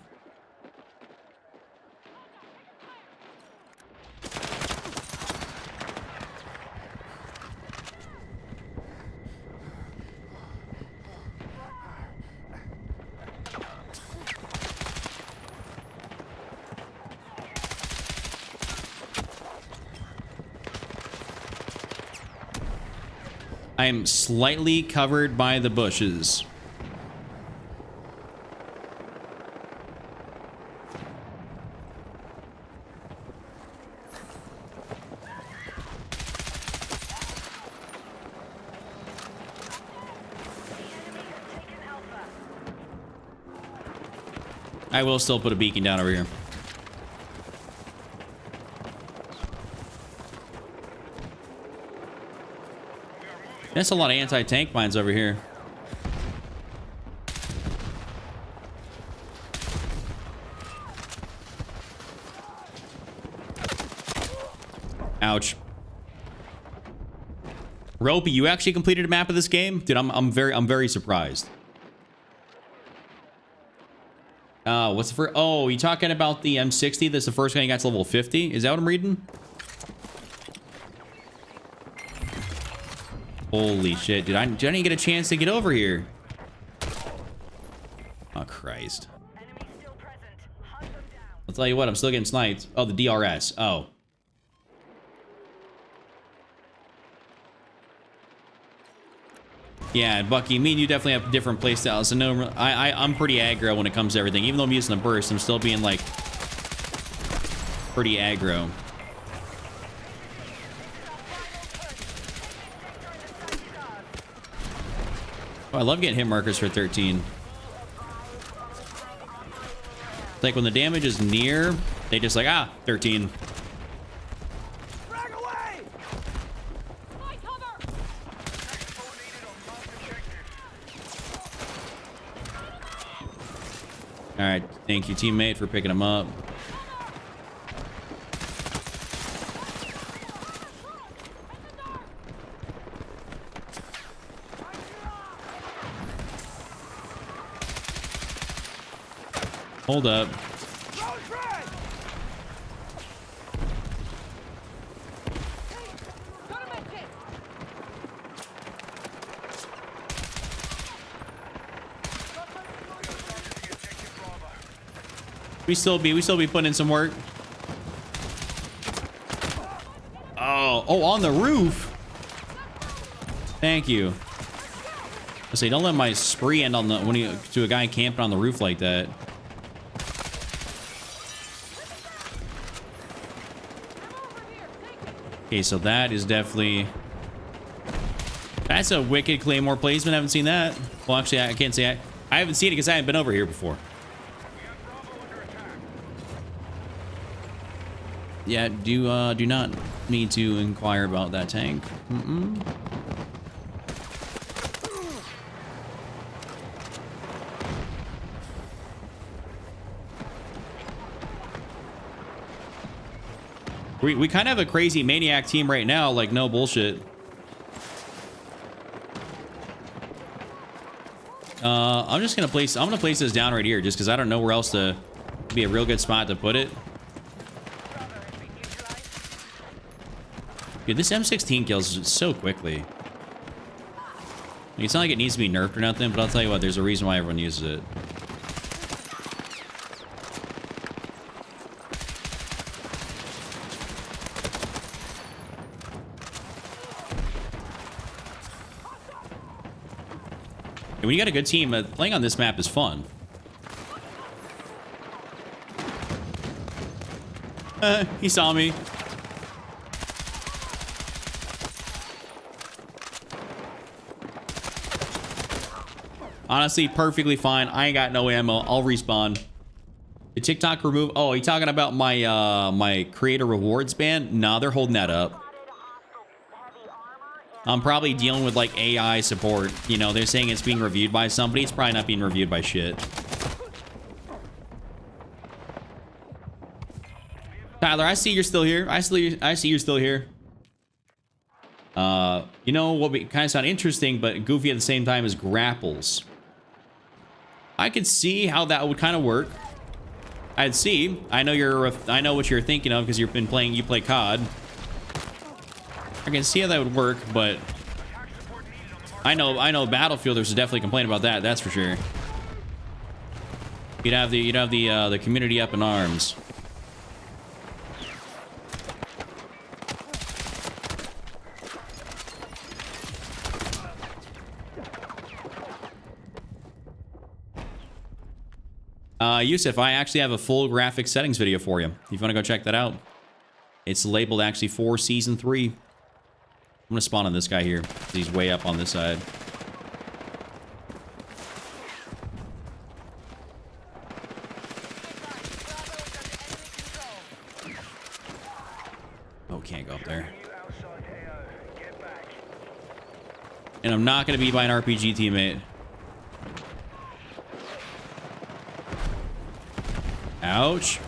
I am slightly covered by the bushes. I will still put a beacon down over here. That's a lot of anti-tank mines over here. Ouch. Ropey, you actually completed a map of this game? Dude, I'm very surprised. What's the first? Oh, you talking about the M60? That's the first guy you got to level 50? Is that what I'm reading? Holy shit, dude. I didn't get a chance to get over here. Oh, Christ. I'll tell you what, I'm still getting sniped. Oh, the DRS. Oh. Yeah, Bucky, me and you definitely have different playstyles. So no, I'm pretty aggro when it comes to everything. Even though I'm using a burst, I'm still being like pretty aggro. Oh, I love getting hit markers for 13. It's like when the damage is near, they just like, ah, 13. All right, thank you, teammate, for picking him up. Hold up. We still be putting in some work. Oh, on the roof. Thank you. I say, don't let my spree end on the when you to a guy camping on the roof like that. Okay, so that is definitely that's a wicked claymore placement. I haven't seen that. Well, actually, I can't say I haven't seen it because I haven't been over here before. Yeah, do not need to inquire about that tank. We kind of have a crazy maniac team right now, like no bullshit. I'm gonna place this down right here just because I don't know where else to be a real good spot to put it. Dude, this M16 kills so quickly. I mean, it's not like it needs to be nerfed or nothing, but I'll tell you what, there's a reason why everyone uses it. And when you got a good team, playing on this map is fun. He saw me. Honestly, perfectly fine. I ain't got no ammo. I'll respawn. Did TikTok remove? Oh, are you talking about my my creator rewards ban? Nah, they're holding that up. I'm probably dealing with like AI support. You know, they're saying it's being reviewed by somebody. It's probably not being reviewed by shit. Tyler, I see you're still here. I see you're still here. You know what would kind of sound interesting, but goofy at the same time is grapples. I could see how that would kind of work. I'd see. I know what you're thinking of because you play COD. I can see how that would work, but I know Battlefielders would definitely complain about that. That's for sure. You'd have the community up in arms. Yusuf, I actually have a full graphic settings video for you. If you want to go check that out. It's labeled actually for Season 3. I'm going to spawn on this guy here. He's way up on this side. Oh, can't go up there. And I'm not going to be by an RPG teammate. Ouch.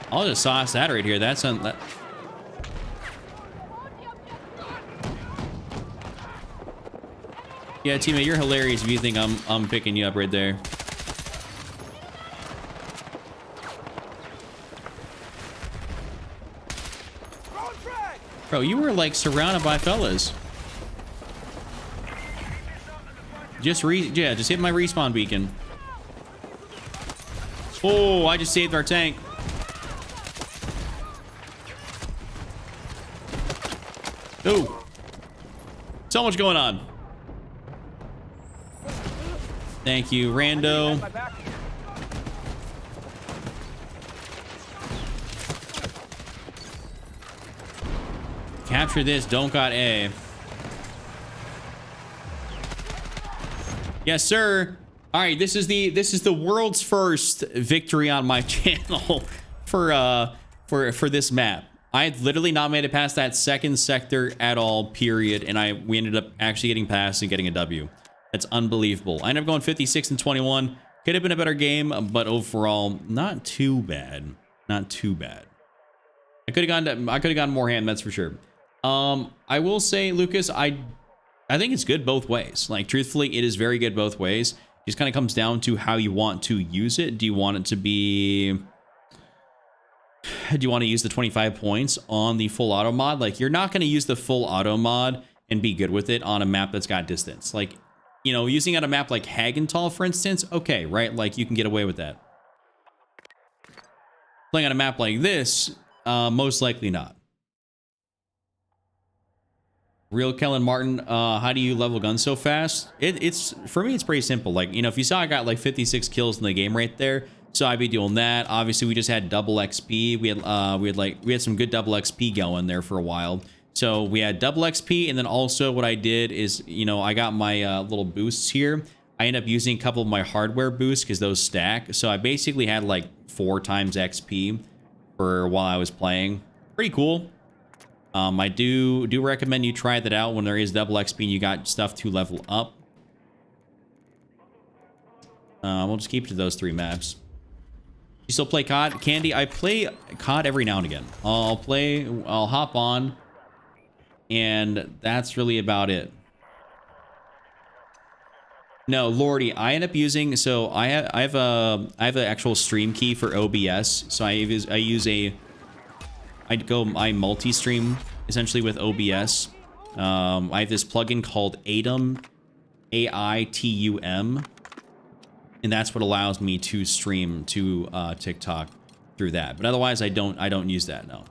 I'll just sauce that right here. That's on that. Yeah, teammate, you're hilarious if you think I'm picking you up right there. Bro, you were like surrounded by fellas. Just hit my respawn beacon. Oh, I just saved our tank. Oh, so much going on. Thank you, rando. Capture this. Don't got A. Yes, sir. All right, this is the world's first victory on my channel for this map. I had literally not made it past that second sector at all, period, and we ended up actually getting past and getting a W. That's unbelievable. I ended up going 56 and 21. Could have been a better game, but overall, not too bad. Not too bad. I could have gotten more hand, that's for sure. I will say, Lucas, I think it's good both ways. Like, truthfully, it is very good both ways. It just kind of comes down to how you want to use it. Do you want it to be... Do you want to use the 25 points on the full auto mod? Like, you're not going to use the full auto mod and be good with it on a map that's got distance. Like, you know, using at a map like Hagenthal, for instance, okay, right? Like, you can get away with that. Playing on a map like this, most likely not. Real Kellen Martin, how do you level guns so fast? It's for me, it's pretty simple. Like, you know, if you saw I got like 56 kills in the game right there, so I'd be doing that. Obviously, we just had double XP. We had some good double XP going there for a while. So we had double XP, and then also what I did is, you know, I got my little boosts here. I end up using a couple of my hardware boosts because those stack. So I basically had like 4 times XP for while I was playing. Pretty cool. I do recommend you try that out when there is double XP and you got stuff to level up. We'll just keep it to those 3 maps. You still play COD? Candy, I play COD every now and again. I'll hop on, and that's really about it. No, Lordy, I end up using, so I have an actual stream key for OBS. So I multi-stream essentially with OBS. I have this plugin called Atum, AITUM, and that's what allows me to stream to TikTok through that. But otherwise, I don't use that. No,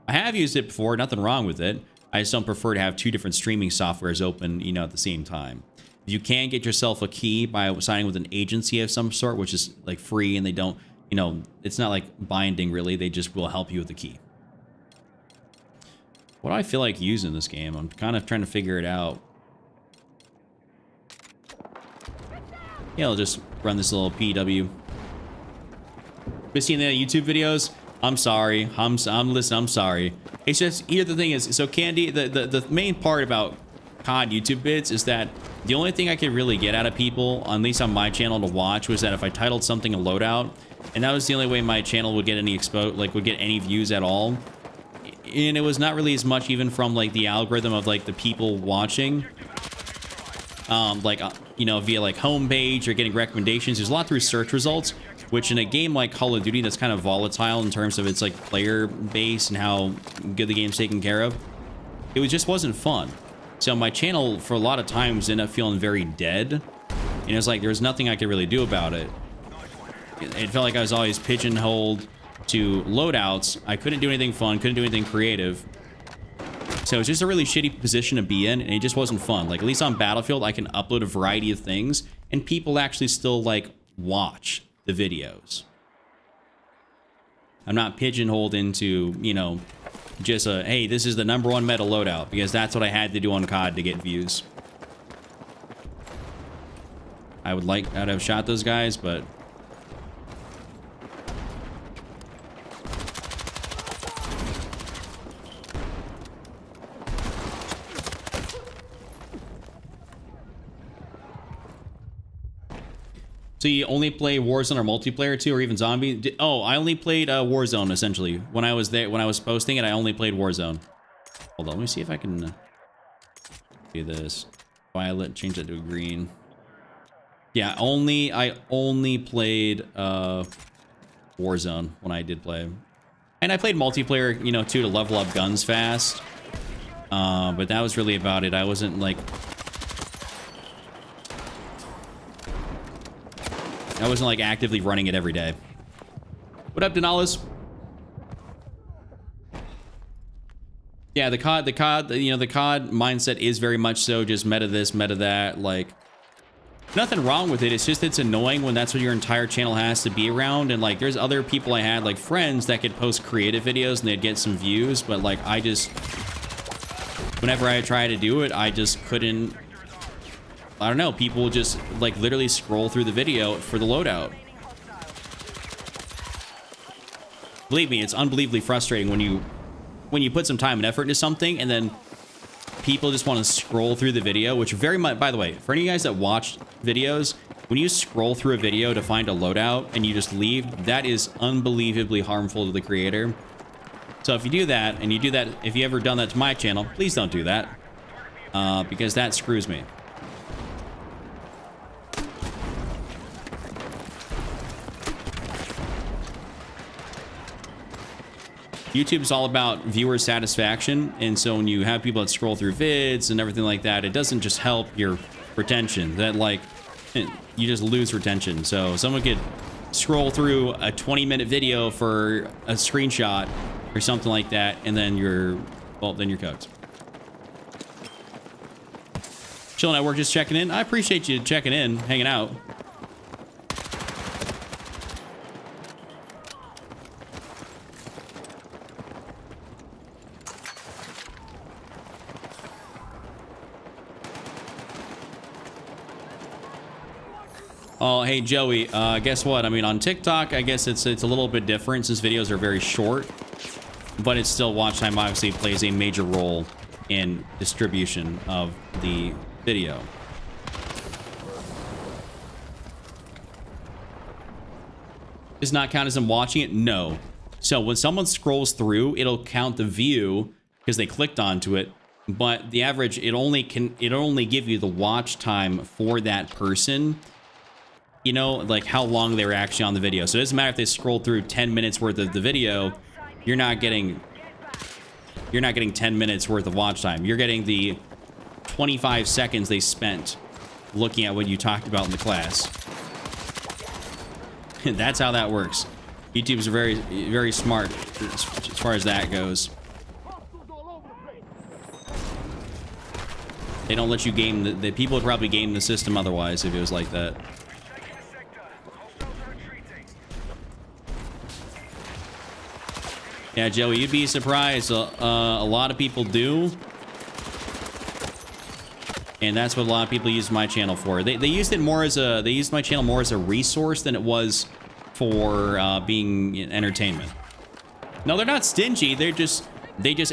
I have used it before. Nothing wrong with it. I just don't prefer to have 2 different streaming softwares open, you know, at the same time. You can get yourself a key by signing with an agency of some sort, which is like free, and they don't, you know, it's not like binding really. They just will help you with the key. What do I feel like using this game? I'm kind of trying to figure it out. Yeah, I'll just run this little PW. Been seeing the YouTube videos? I'm sorry. I'm sorry. It's just, here the thing is, so Candy, the main part about COD YouTube bits is that the only thing I could really get out of people, at least on my channel to watch, was that if I titled something a loadout, and that was the only way my channel would get any would get any views at all. And it was not really as much even from like the algorithm of like the people watching, you know, via like homepage or getting recommendations. There's a lot through search results, which in a game like Call of Duty that's kind of volatile in terms of its like player base and how good the game's taken care of, it just wasn't fun. So my channel for a lot of times ended up feeling very dead, and it was like there was nothing I could really do about it. It felt like I was always pigeonholed to loadouts. I couldn't do anything fun, couldn't do anything creative. So it's just a really shitty position to be in, and it just wasn't fun. Like, at least on Battlefield, I can upload a variety of things, and people actually still, like, watch the videos. I'm not pigeonholed into, you know, just a, hey, this is the #1 meta loadout, because that's what I had to do on COD to get views. I'd have shot those guys, but... So you only play Warzone or multiplayer too, or even zombie? Oh, I only played Warzone essentially when I was there. When I was posting it, I only played Warzone. Hold on, let me see if I can do this. Violet, change that to green. Yeah, I only played Warzone when I did play, and I played multiplayer, you know, too, to level up guns fast. But that was really about it. I wasn't like. I wasn't like actively running it every day. What up, Denales? Yeah, the COD, you know, the COD mindset is very much so just meta this, meta that. Like, nothing wrong with it. It's just it's annoying when that's what your entire channel has to be around. And like, there's other people I had, like friends, that could post creative videos and they'd get some views. But like, I just, whenever I try to do it, I just couldn't. I don't know, people just like literally scroll through the video for the loadout. Believe me, it's unbelievably frustrating when you put some time and effort into something and then people just want to scroll through the video, which very much, by the way, for any of you guys that watch videos, when you scroll through a video to find a loadout and you just leave, that is unbelievably harmful to the creator. So if you do that, and you do that, if you ever done that to my channel, please don't do that, because that screws me. YouTube's all about viewer satisfaction, and so when you have people that scroll through vids and everything like that, it doesn't just help your retention. That like you just lose retention. So someone could scroll through a 20-minute video for a screenshot or something like that, and then you're cooked. Chill Network just checking in. I appreciate you checking in, hanging out. Oh, hey, Joey, guess what? I mean, on TikTok, I guess it's a little bit different since videos are very short, but it's still watch time obviously plays a major role in distribution of the video. Does not count as I'm watching it? No. So when someone scrolls through, it'll count the view because they clicked onto it, but the average, it only give you the watch time for that person. You know, like how long they were actually on the video. So it doesn't matter if they scrolled through 10 minutes worth of the video, you're not getting 10 minutes worth of watch time. You're getting the 25 seconds they spent looking at what you talked about in the class. That's how that works. YouTubers are very, very smart as far as that goes. They don't let you game the people would probably game the system otherwise if it was like that. Yeah, Joey, you'd be surprised. A lot of people do. And that's what a lot of people use my channel for. They used it more as a, they used my channel more as a resource than it was for being entertainment. No, they're not stingy. They just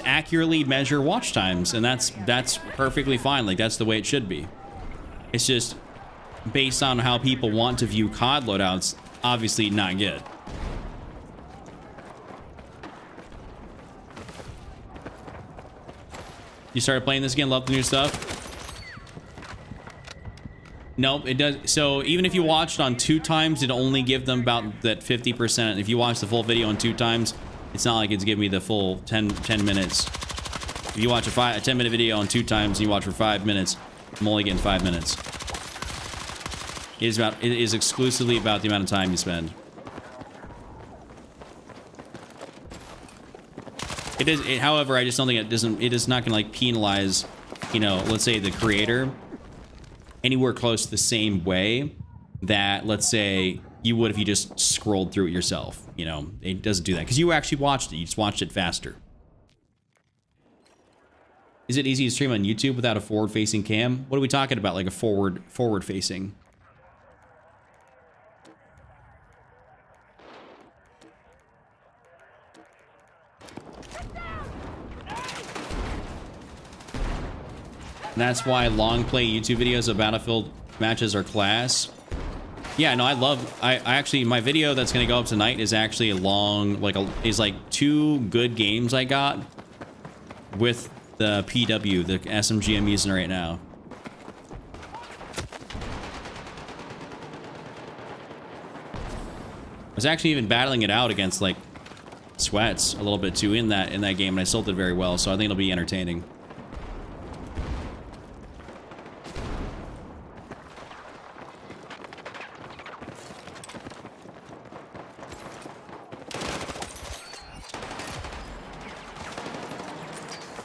accurately measure watch times, and that's perfectly fine. Like, that's the way it should be. It's just based on how people want to view COD loadouts, obviously not good. You started playing this again? Love the new stuff? Nope, it does. So even if you watched on 2 times, it only give them about that 50%. If you watch the full video on 2 times, it's not like it's giving me the full 10 minutes. If you watch a 10-minute video on 2 times and you watch for 5 minutes, I'm only getting 5 minutes. It is exclusively about the amount of time you spend. It is, however, I just don't think it is not gonna like penalize, you know, let's say the creator anywhere close to the same way that, let's say, you would if you just scrolled through it yourself. You know, it doesn't do that because you actually watched it. You just watched it faster. Is it easy to stream on YouTube without a forward-facing cam? What are we talking about? Like a forward-facing? And that's why long play YouTube videos of Battlefield matches are class. Yeah, no, I actually, my video that's gonna go up tonight is actually a long, is like 2 good games I got with the PW, the SMG I'm using right now. I was actually even battling it out against like sweats a little bit too in that game, and I still did very well, so I think it'll be entertaining.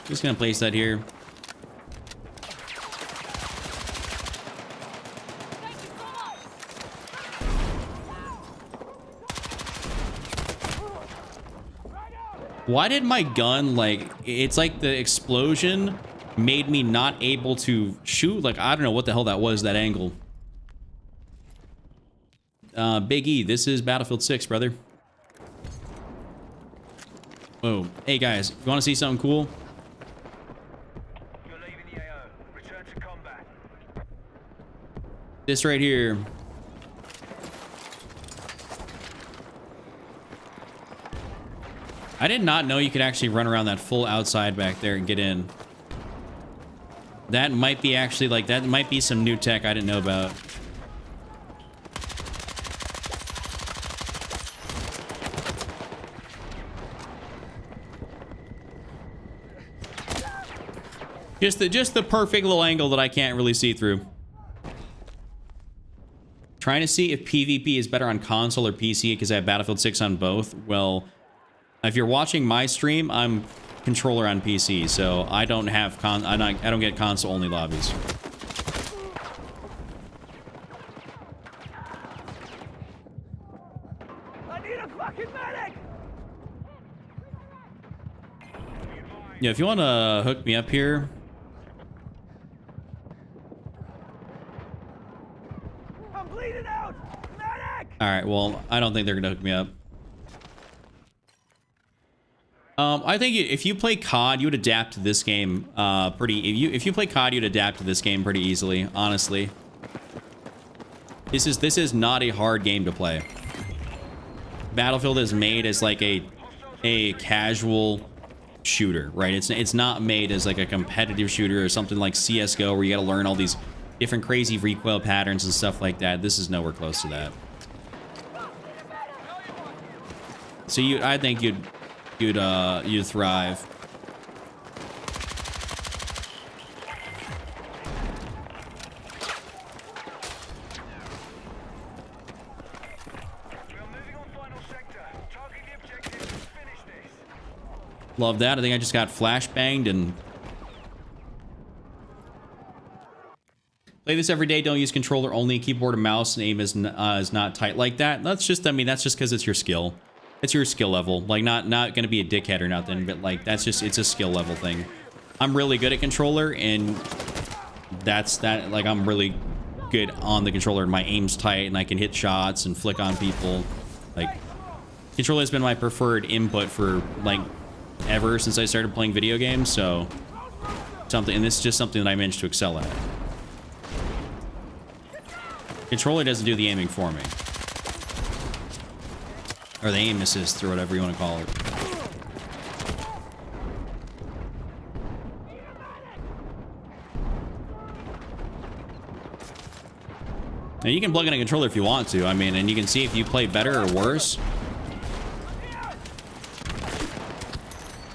Just gonna place that here. Why did my gun, like, it's like the explosion made me not able to shoot? Like, I don't know what the hell that was, that angle. Big E, this is Battlefield 6, brother. Whoa. Hey, guys, you want to see something cool? This right here. I did not know you could actually run around that full outside back there and get in. That might be actually, like, that might be some new tech I didn't know about. Just the perfect little angle that I can't really see through. trying to see if PvP is better on console or PC because I have Battlefield 6 on both. Well, if you're watching my stream, I'm controller on PC, so I don't have I don't get console only lobbies. I need a fucking medic! Yeah, if you want to hook me up here. I'm bleeding out! Medic! All right, well, I don't think they're gonna hook me up. I think if you play COD, you would adapt to this game if you play COD, you'd adapt to this game pretty easily, honestly. This is not a hard game to play. Battlefield is made as like a casual shooter, right? It's not made as like a competitive shooter or something like CS:GO where you got to learn all these different crazy recoil patterns and stuff like that. This is nowhere close to that. So I think you'd thrive. Love that. I think I just got flashbanged and play this every day. Don't use controller only. Keyboard and mouse and aim is not tight like that. That's just, I mean, that's just because it's your skill. It's your skill level. Like, not gonna be a dickhead or nothing, but like that's just, it's a skill level thing. I'm really good at controller, and like I'm really good on the controller, and my aim's tight, and I can hit shots and flick on people. Like, controller has been my preferred input for like ever since I started playing video games. So and this is just something that I managed to excel at. Controller doesn't do the aiming for me. Or the aim assist, or whatever you want to call it. Now you can plug in a controller if you want to, I mean, and you can see if you play better or worse.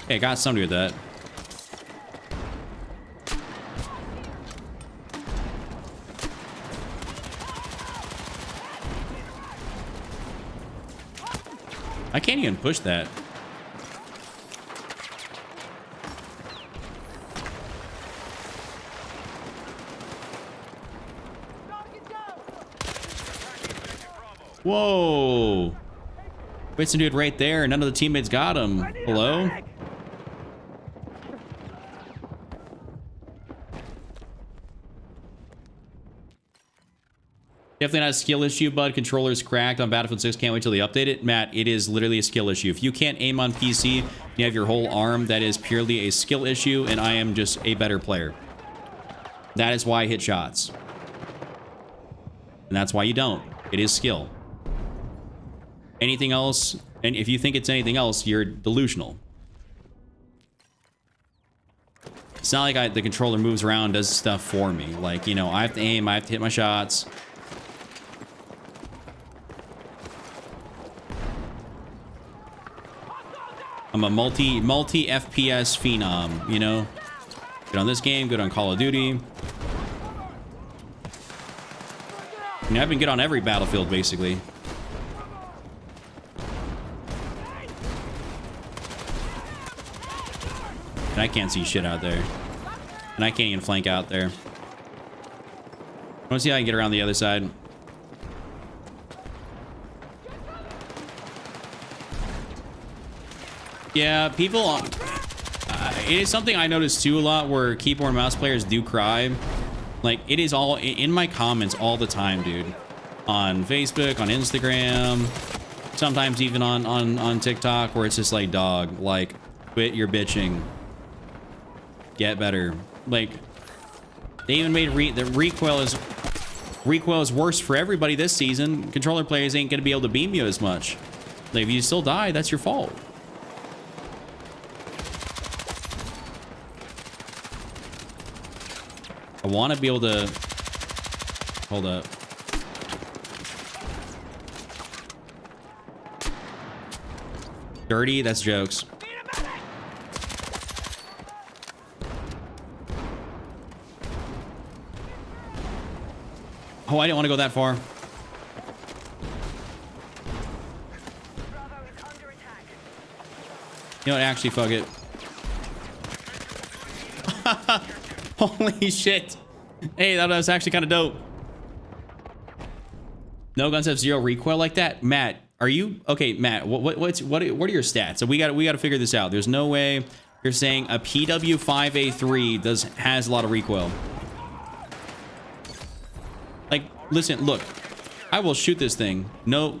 Hey, got somebody with that. I can't even push that. Whoa. Wait, some dude right there, and none of the teammates got him. Hello? Definitely not a skill issue, bud. Controller's cracked on Battlefield 6. Can't wait till they update it. Matt, it is literally a skill issue. If you can't aim on PC, you have your whole arm. That is purely a skill issue, and I am just a better player. That is why I hit shots. And that's why you don't. It is skill. Anything else, and if you think it's anything else, you're delusional. It's not like the controller moves around, does stuff for me. Like, you know, I have to aim, I have to hit my shots. I'm a multi FPS phenom, you know? Good on this game, good on Call of Duty. I mean, I've been good on every Battlefield, basically. And I can't see shit out there. And I can't even flank out there. I want to see how I can get around the other side. Yeah, people... it is something I notice too a lot, where keyboard and mouse players do cry. Like, it is all in my comments all the time, dude. On Facebook, on Instagram, sometimes even on TikTok, where it's just like, dog, like, quit your bitching. Get better. Like, they even made the recoil is worse for everybody this season. Controller players ain't gonna be able to beam you as much. Like, if you still die, that's your fault. I want to be able to... Hold up. Dirty? That's jokes. Oh, I didn't want to go that far. You know what? Actually, fuck it. Holy shit. Hey, that was actually kind of dope. No guns have 0 recoil like that. Matt, are you okay? Matt, what are your stats? So we got to figure this out. There's no way you're saying a PW5A3 has a lot of recoil. Like, listen, look, I will shoot this thing. No,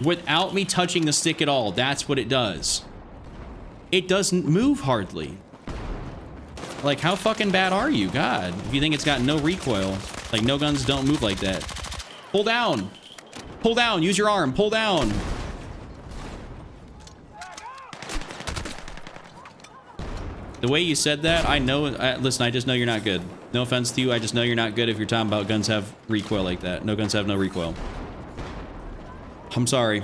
without me touching the stick at all. That's what it does. It doesn't move hardly. Like, how fucking bad are you? God, if you think it's got no recoil, like no guns don't move like that. Pull down. Pull down. Use your arm. Pull down. The way you said that, I know. Listen, I just know you're not good. No offense to you. I just know you're not good if you're talking about guns have recoil like that. No guns have no recoil. I'm sorry.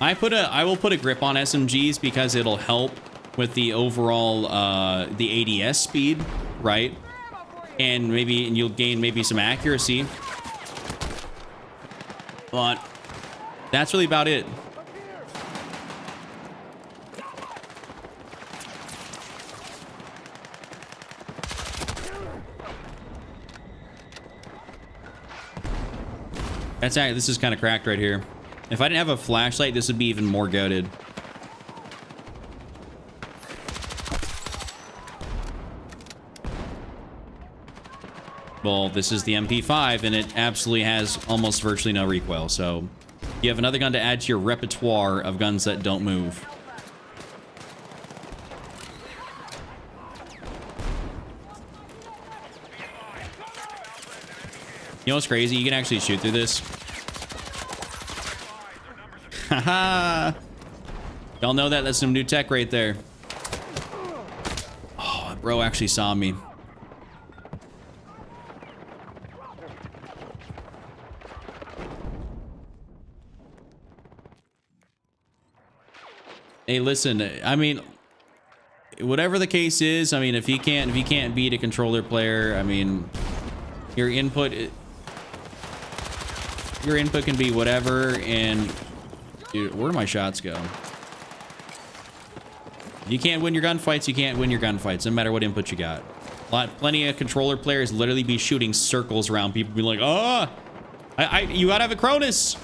I will put a grip on SMGs because it'll help with the overall the ADS speed, right? And you'll gain maybe some accuracy. But that's really about it. This is kind of cracked right here. If I didn't have a flashlight, this would be even more goated. Well, this is the MP5, and it absolutely has almost virtually no recoil. So you have another gun to add to your repertoire of guns that don't move. You know what's crazy? You can actually shoot through this. Haha. Y'all know that? That's some new tech right there. Oh, bro actually saw me. Hey, listen, I mean, whatever the case is, I mean, if you can't beat a controller player, I mean, your input can be whatever. And dude, where do my shots go? You can't win your gunfights. You can't win your gunfights, no matter what input you got. Plenty of controller players literally be shooting circles around people, be like, oh, you gotta have a Cronus.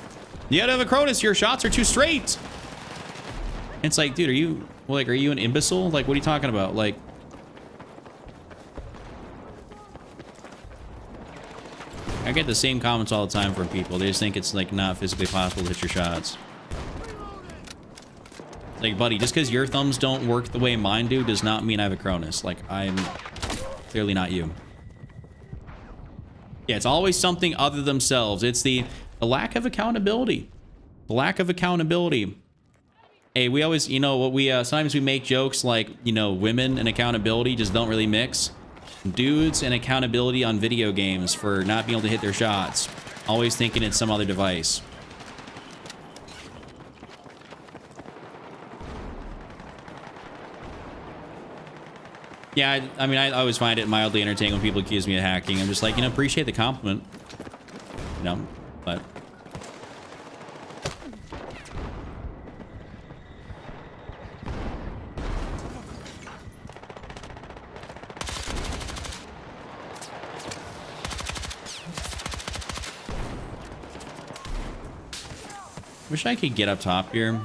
You gotta have a Cronus. Your shots are too straight. It's like, dude, are you an imbecile? Like, what are you talking about? Like, I get the same comments all the time from people. They just think it's like not physically possible to hit your shots. Like, buddy, just because your thumbs don't work the way mine do does not mean I have a Cronus. Like, I'm clearly not you. Yeah, it's always something other than themselves. It's the lack of accountability. The lack of accountability. Hey, we always, you know, what we sometimes we make jokes like, you know, women and accountability just don't really mix. Dudes and accountability on video games for not being able to hit their shots. Always thinking it's some other device. Yeah, I mean, I always find it mildly entertaining when people accuse me of hacking. I'm just like, you know, appreciate the compliment. You know, but... Wish I could get up top here.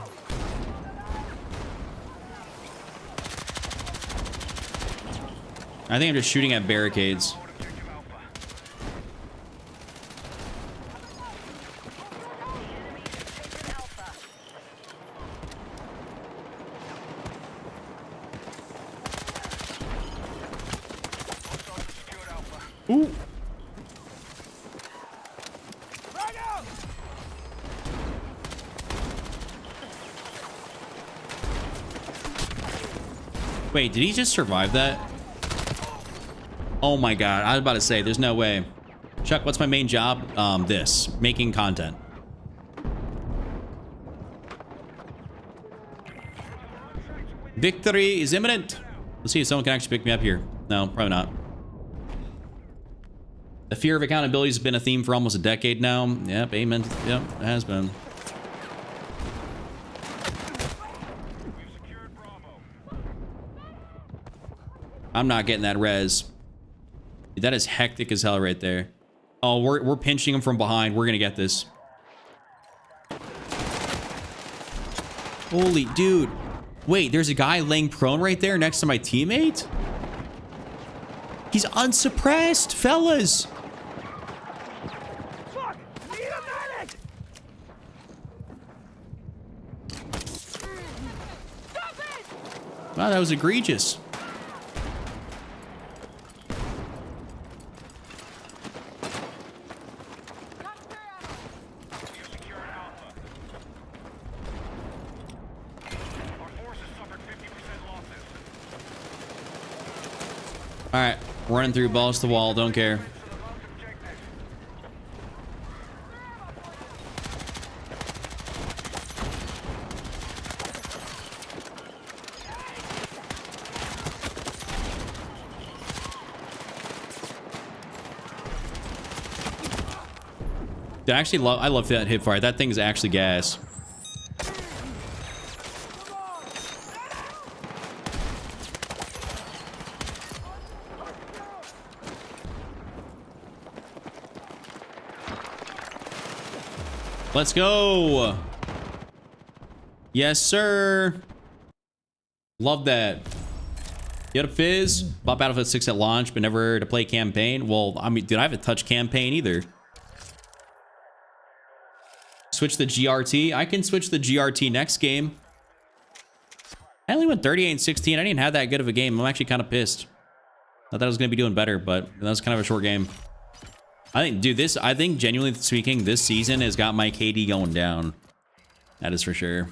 I think I'm just shooting at barricades. Ooh. Wait, did he just survive that? Oh my god, I was about to say, there's no way. Chuck, what's my main job? Making content. Victory is imminent. Let's see if someone can actually pick me up here. No, probably not. The fear of accountability has been a theme for almost a decade now. Yep, amen. Yep, it has been. I'm not getting that res. Dude, that is hectic as hell right there. Oh, we're pinching him from behind. We're gonna get this. Holy dude. Wait, there's a guy laying prone right there next to my teammate? He's unsuppressed, fellas. Fuck! Need a medic! Stop it! Wow, that was egregious. All right, running through balls to the wall, don't care. Dude, I love that hip fire. That thing is actually gas. Let's go. Yes, sir. Love that. You had a fizz? Bought Battlefield 6 at launch, but never to play campaign. Well, I mean, dude, I haven't touched campaign either. Switch the GRT. I can switch the GRT next game. I only went 38-16. I didn't have that good of a game. I'm actually kind of pissed. Thought I was going to be doing better, but that was kind of a short game. I think, dude, I think genuinely speaking, this season has got my KD going down. That is for sure.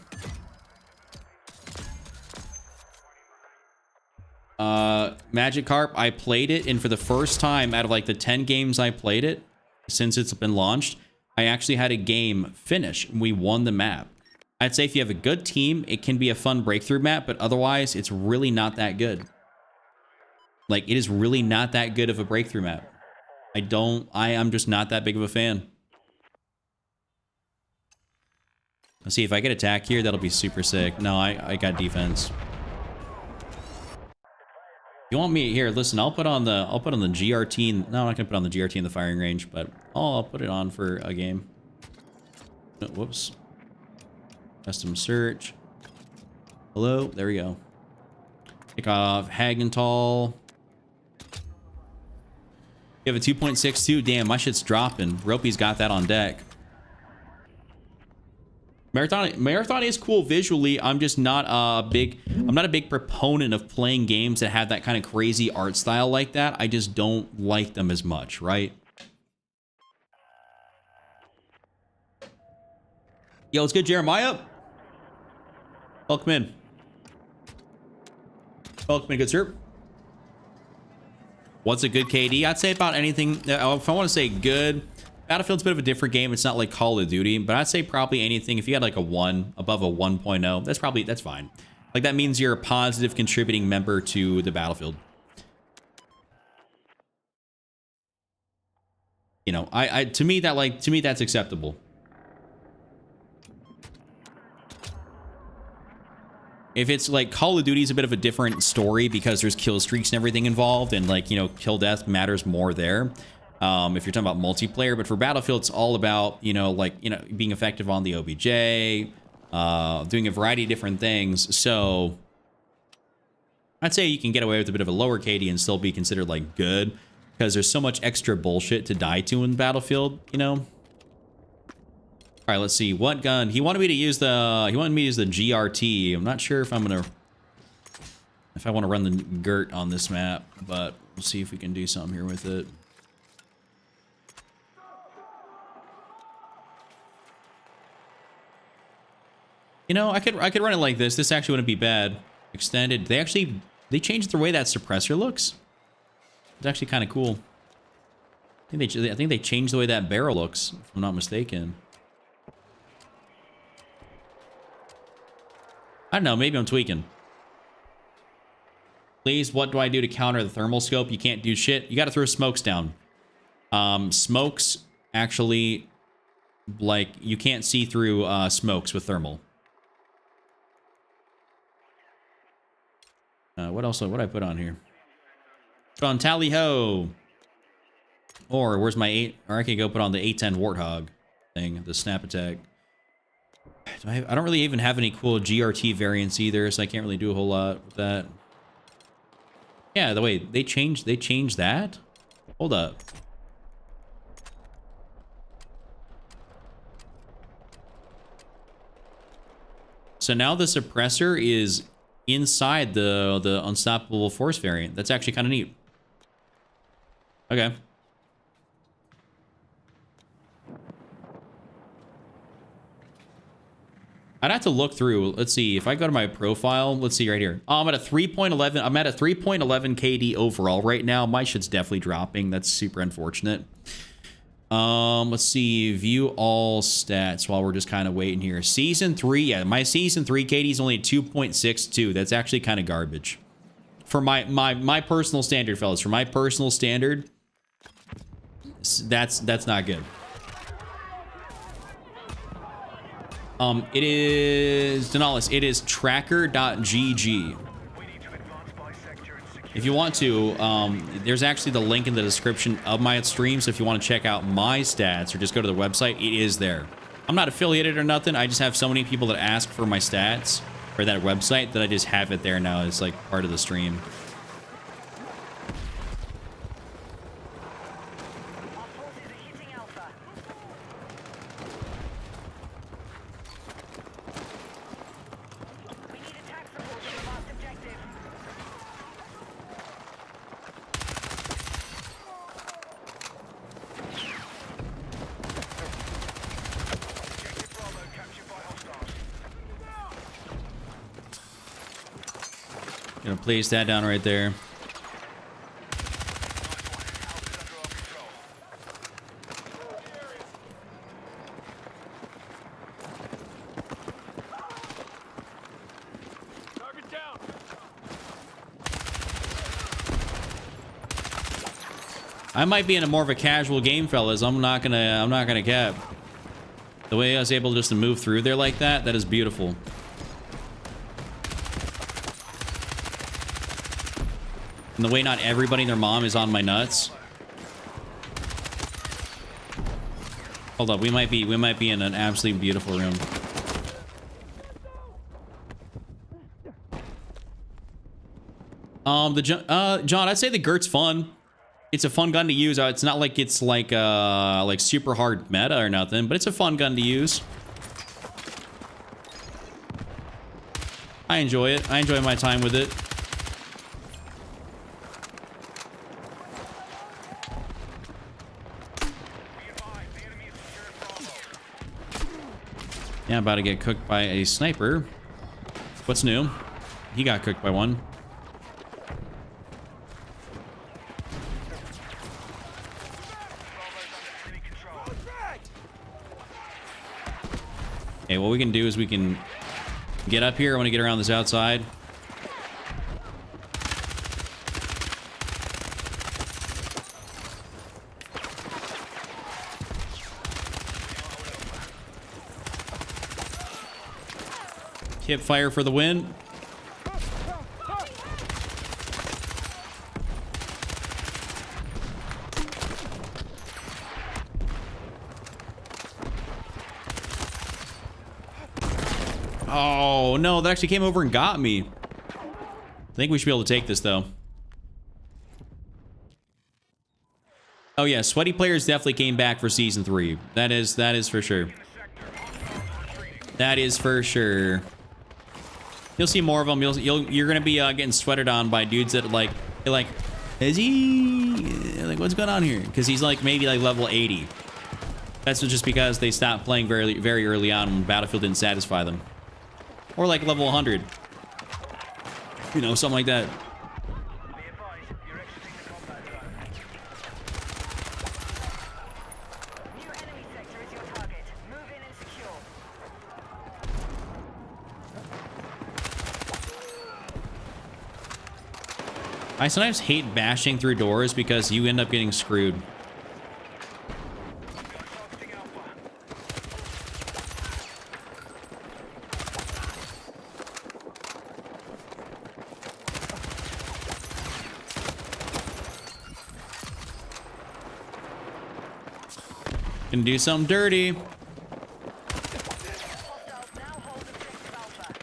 Magikarp, I played it, and for the first time out of like the 10 games I played it since it's been launched, I actually had a game finish. We won the map. I'd say if you have a good team, it can be a fun breakthrough map, but otherwise, it's really not that good. Like, it is really not that good of a breakthrough map. I am just not that big of a fan. Let's see if I get attack here, that'll be super sick. No, I got defense. You want me here? Listen, I'll put on the GRT. No, I'm not gonna put on the GRT in the firing range, but I'll put it on for a game. Oh, whoops. Custom search. Hello, there we go. Take off Hagenthal. You have a 2.62. Damn, my shit's dropping. Ropey's got that on deck. Marathon is cool visually. I'm just not a big proponent of playing games that have that kind of crazy art style like that. I just don't like them as much, right? Yo, what's good, Jeremiah? Welcome in. Welcome in, good sir. What's a good KD? I'd say about anything. If I want to say good, Battlefield's a bit of a different game. It's not like Call of Duty, but I'd say probably anything. If you had like a 1, above a 1.0, that's fine. Like that means you're a positive contributing member to the Battlefield. You know, to me that's acceptable. If it's like Call of Duty is a bit of a different story because there's kill streaks and everything involved, and like, you know, kill death matters more there. If you're talking about multiplayer, but for Battlefield, it's all about, you know, like, you know, being effective on the OBJ, doing a variety of different things. So I'd say you can get away with a bit of a lower KD and still be considered like good because there's so much extra bullshit to die to in Battlefield, you know? All right, let's see. What gun? He wanted me to use the GRT. I'm not sure if I want to run the GERT on this map, but we'll see if we can do something here with it. You know, I could run it like this. This actually wouldn't be bad. Extended. They changed the way that suppressor looks. It's actually kind of cool. I think they changed the way that barrel looks, if I'm not mistaken. I don't know, maybe I'm tweaking. Please, what do I do to counter the thermal scope? You can't do shit. You gotta throw smokes down. Smokes actually, like, you can't see through smokes with thermal. What else? What did I put on here? Put on Tally Ho. Or where's my 8? Or I can go put on the 810 Warthog thing, the snap attack. I don't really even have any cool GRT variants either, so I can't really do a whole lot with that. Yeah, the way they changed that? Hold up. So now the suppressor is inside the Unstoppable Force variant. That's actually kind of neat. Okay. I'd have to look through. Let's see. If I go to my profile, let's see right here. Oh, I'm at a 3.11. I'm at a 3.11 KD overall right now. My shit's definitely dropping. That's super unfortunate. Let's see. View all stats while we're just kind of waiting here. Season 3. Yeah, my Season 3 KD is only 2.62. That's actually kind of garbage. For my personal standard, fellas. For my personal standard, that's not good. It is Denalis. It is tracker.gg. If you want to, there's actually the link in the description of my stream. So if you want to check out my stats or just go to the website, it is there. I'm not affiliated or nothing. I just have so many people that ask for my stats for that website that I just have it there now. It's like part of the stream. Gonna place that down right there. Target down. I might be in a more of a casual game, fellas. I'm not gonna cap. The way I was able just to move through there like that, that is beautiful. And the way not everybody and their mom is on my nuts. Hold up, we might be in an absolutely beautiful room. John, I'd say the Gert's fun. It's a fun gun to use. It's not like it's like super hard meta or nothing, but it's a fun gun to use. I enjoy it. I enjoy my time with it. Yeah, I'm about to get cooked by a sniper. What's new? He got cooked by one. Okay, what we can do is we can get up here. I want to get around this outside. Hip fire for the win. Oh, no, that actually came over and got me. I think we should be able to take this, though. Oh, yeah, sweaty players definitely came back for Season 3. That is for sure. That is for sure. You'll see more of them. You're gonna be getting sweated on by dudes that like, you're like, is he like, what's going on here? Because he's like maybe like level 80. That's just because they stopped playing very early on when Battlefield didn't satisfy them, or like level 100. You know, something like that. I sometimes hate bashing through doors because you end up getting screwed. Gonna do something dirty. Hostiles now hold objective Alpha.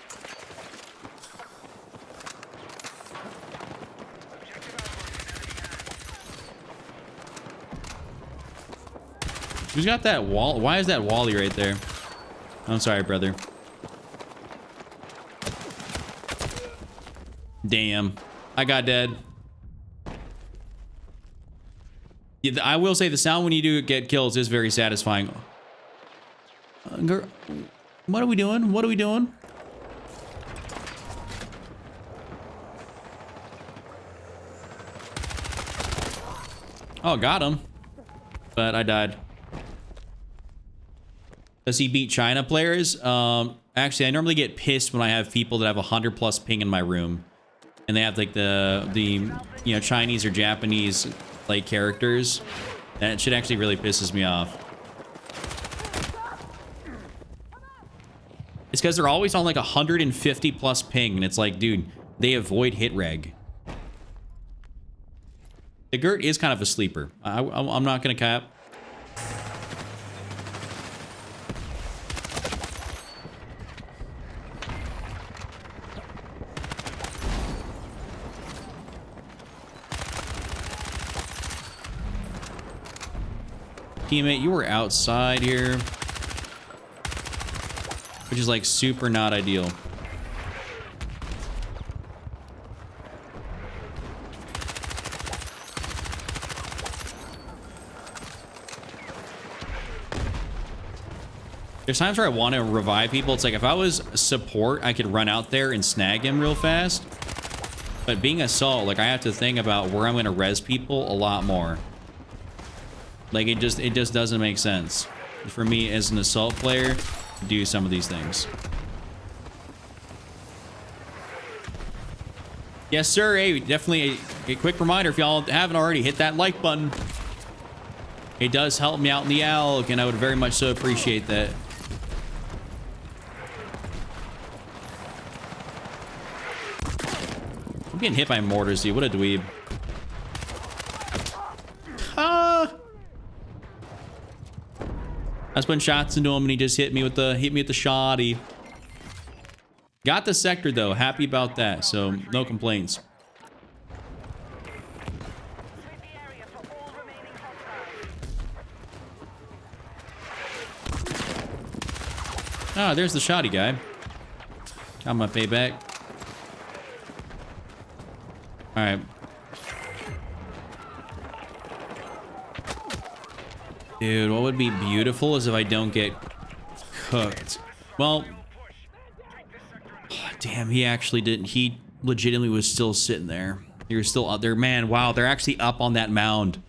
Who's got that wall? Why is that Wally right there? I'm sorry, brother. Damn. I got dead. Yeah, I will say the sound when you do get kills is very satisfying. What are we doing? What are we doing? Oh, got him. But I died. Does he beat China players? Actually, I normally get pissed when I have people that have 100+ ping in my room. And they have like the you know, Chinese or Japanese like characters. That shit actually really pisses me off. It's because they're always on like 150+ ping, and it's like, dude, they avoid hit reg. The Gert is kind of a sleeper. I'm not gonna cap. Teammate, you were outside here, which is like super not ideal. There's times where I want to revive people. It's like if I was support, I could run out there and snag him real fast. But being assault, like I have to think about where I'm going to res people a lot more. Like it just doesn't make sense for me as an assault player to do some of these things. Yes, sir. Hey, definitely a quick reminder, if y'all haven't already, hit that like button. It does help me out in the ALG, and I would very much so appreciate that. I'm getting hit by mortars, dude. What a dweeb. I was putting shots into him and he just hit me with the shoddy. Got the sector though. Happy about that. So no complaints. Sweep the area for all remaining hostiles. Ah, there's the shoddy guy. Got my payback. All right. Dude, what would be beautiful is if I don't get cooked. Well, damn, he actually didn't. He legitimately was still sitting there. He was still out there. Man, wow, they're actually up on that mound.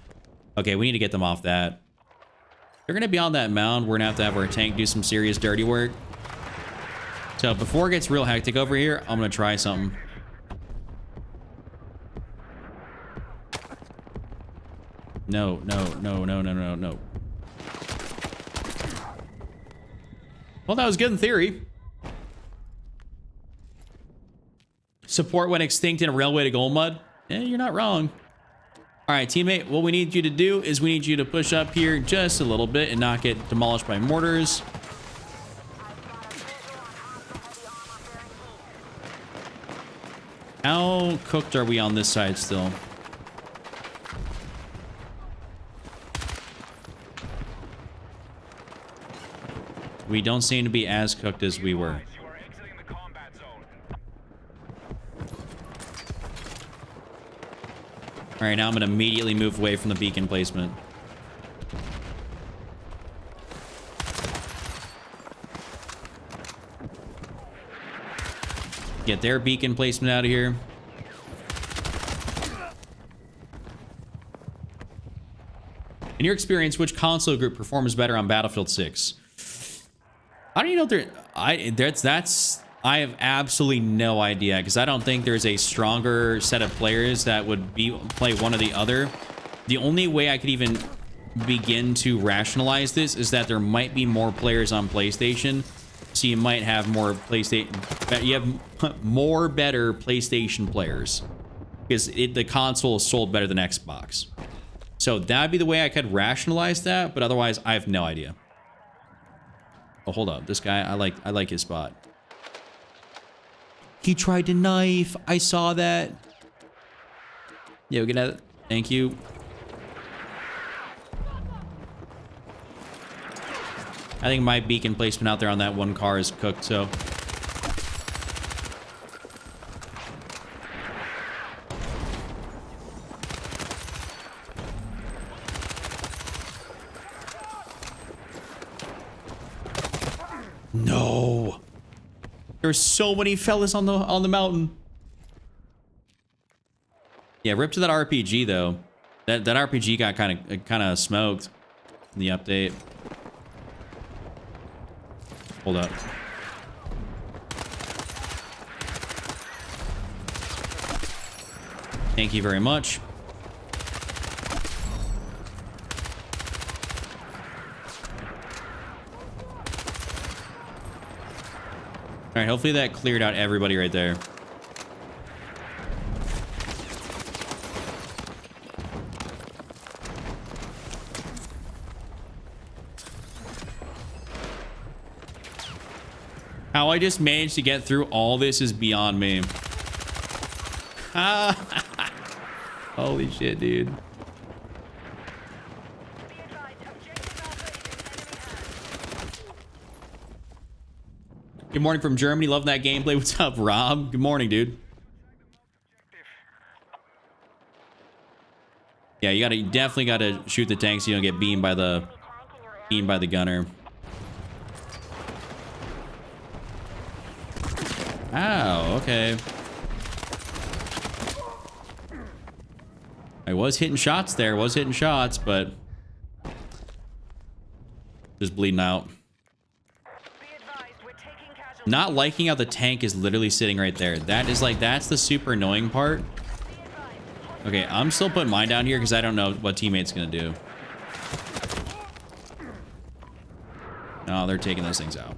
Okay, we need to get them off that. They're going to be on that mound. We're going to have our tank do some serious dirty work. So before it gets real hectic over here, I'm going to try something. No. Well, that was good in theory. Support went extinct in a railway to gold mud. Eh, you're not wrong. All right, teammate, what we need you to do is we need you to push up here just a little bit and not get demolished by mortars. How cooked are we on this side still? We don't seem to be as cooked as we were. All right, now I'm going to immediately move away from the beacon placement. Get their beacon placement out of here. In your experience, which console group performs better on Battlefield 6? I don't even know if I have absolutely no idea, because I don't think there's a stronger set of players that would play one or the other. The only way I could even begin to rationalize this is that there might be more players on PlayStation, so you might have more you have more better PlayStation players, because the console is sold better than Xbox. So that'd be the way I could rationalize that, but otherwise I have no idea. Oh, hold up. This guy, I like his spot. He tried to knife. I saw that. Yeah, we can have it. Thank you. I think my beacon placement out there on that one car is cooked, so. No. There's so many fellas on the mountain. Yeah, rip to that RPG though. That RPG got kind of smoked in the update. Hold up. Thank you very much. All right, hopefully that cleared out everybody right there. How I just managed to get through all this is beyond me. Holy shit, dude. Be advised, objective Alpha is in enemy hands. Good morning from Germany. Love that gameplay. What's up, Rob? Good morning, dude. Yeah, you definitely gotta shoot the tank so you don't get beamed by the gunner. Ow, okay. I was hitting shots there, but just bleeding out. Be advised, we're taking casualties. Not liking how the tank is literally sitting right there. That is like, that's the super annoying part. Be advised, Okay, I'm still putting mine down here because I don't know what teammate's gonna do. No, they're taking those things out.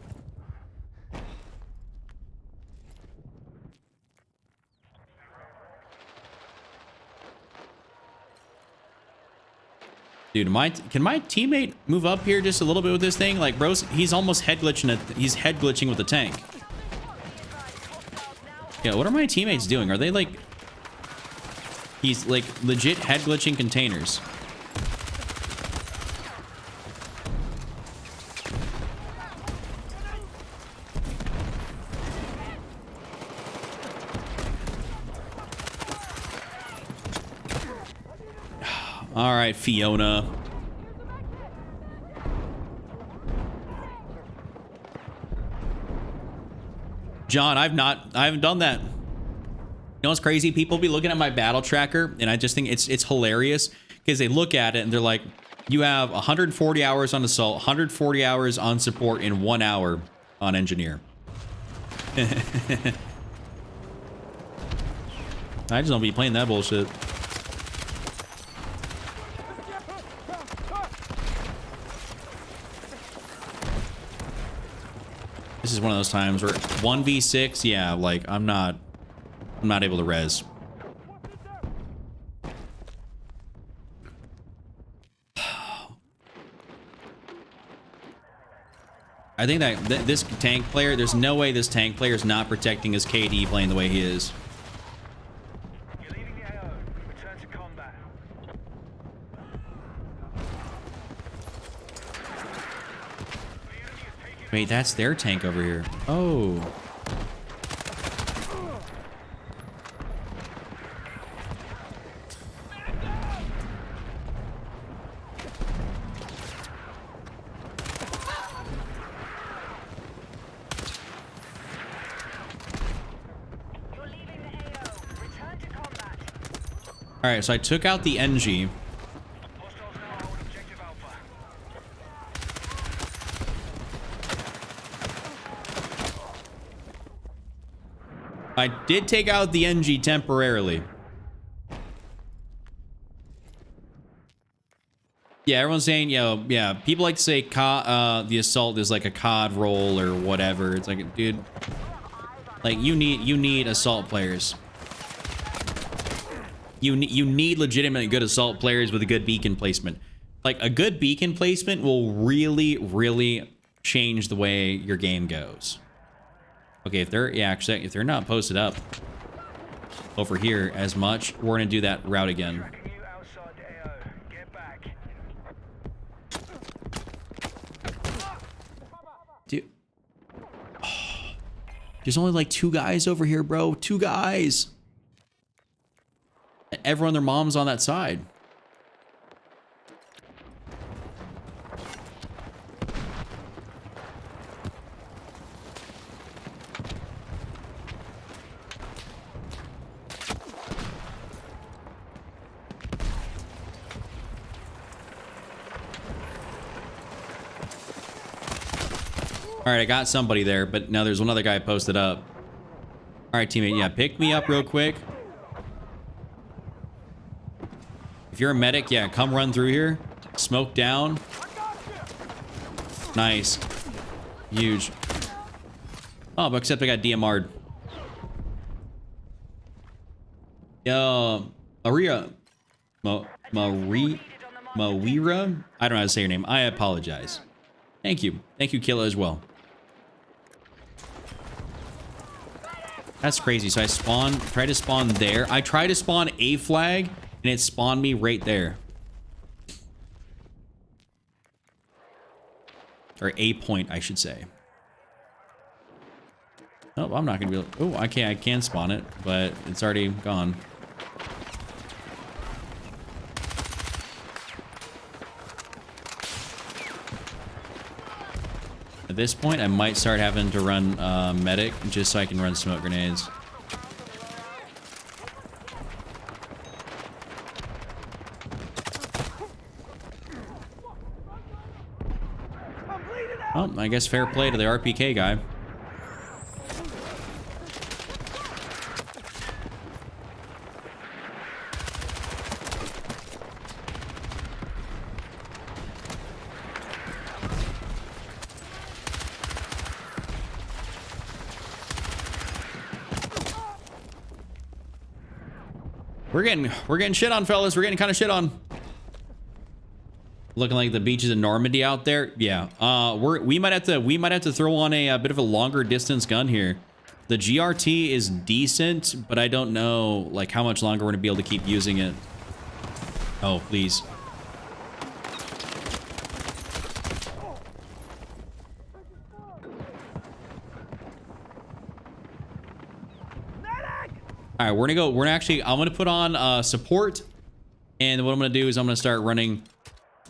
Dude, can my teammate move up here just a little bit with this thing? Like, bros, he's almost head glitching it. He's head glitching with the tank. Yeah, what are my teammates doing? Are they like... He's like legit head glitching containers. All right, Fiona. John, I haven't done that. You know what's crazy? People be looking at my battle tracker, and I just think it's hilarious because they look at it and they're like, you have 140 hours on assault, 140 hours on support, and 1 hour on engineer. I just don't be playing that bullshit. This is one of those times where 1v6, yeah, like I'm not able to res. I think that this tank player, there's no way this tank player is not protecting his KD playing the way he is. You're leaving the AO. Return to combat. Wait, that's their tank over here. Oh. you're leaving the AO. Return to combat. All right, so I took out the NG. Hostiles now hold objective Alpha. I did take out the NG temporarily. Yeah, everyone's saying, yo, yeah, people like to say the assault is like a COD role or whatever. It's like, dude, like you need assault players. You need legitimately good assault players with a good beacon placement. Like, a good beacon placement will really, really change the way your game goes. Okay, if they're, yeah, actually, if they're not posted up over here as much, we're gonna do that route again. Tracking you outside the AO. Get back. Dude. There's only like 2 guys over here, bro. 2 guys. And everyone, their mom's on that side. All right, I got somebody there, but now there's another guy posted up. All right, teammate, yeah, pick me up real quick. If you're a medic, yeah, come run through here. Smoke down. Nice. Huge. Oh, but except I got DMR'd. Maria. Mawira? I don't know how to say your name. I apologize. Thank you. Thank you, Killa, as well. That's crazy. So I try to spawn there. I try to spawn a flag, and it spawned me right there. Or a point, I should say. Oh, I'm not gonna be able. Oh, I can spawn it, but it's already gone. At this point, I might start having to run medic just so I can run smoke grenades. Oh, I guess fair play to the RPK guy. We're getting shit on, fellas. We're getting kind of shit on. Looking like the beaches of Normandy out there. Yeah. We might have to throw on a bit of a longer distance gun here. The GRT is decent, but I don't know like how much longer we're gonna be able to keep using it. Oh, please. All right, we're gonna actually, I'm gonna put on support, and what I'm gonna do is I'm gonna start running.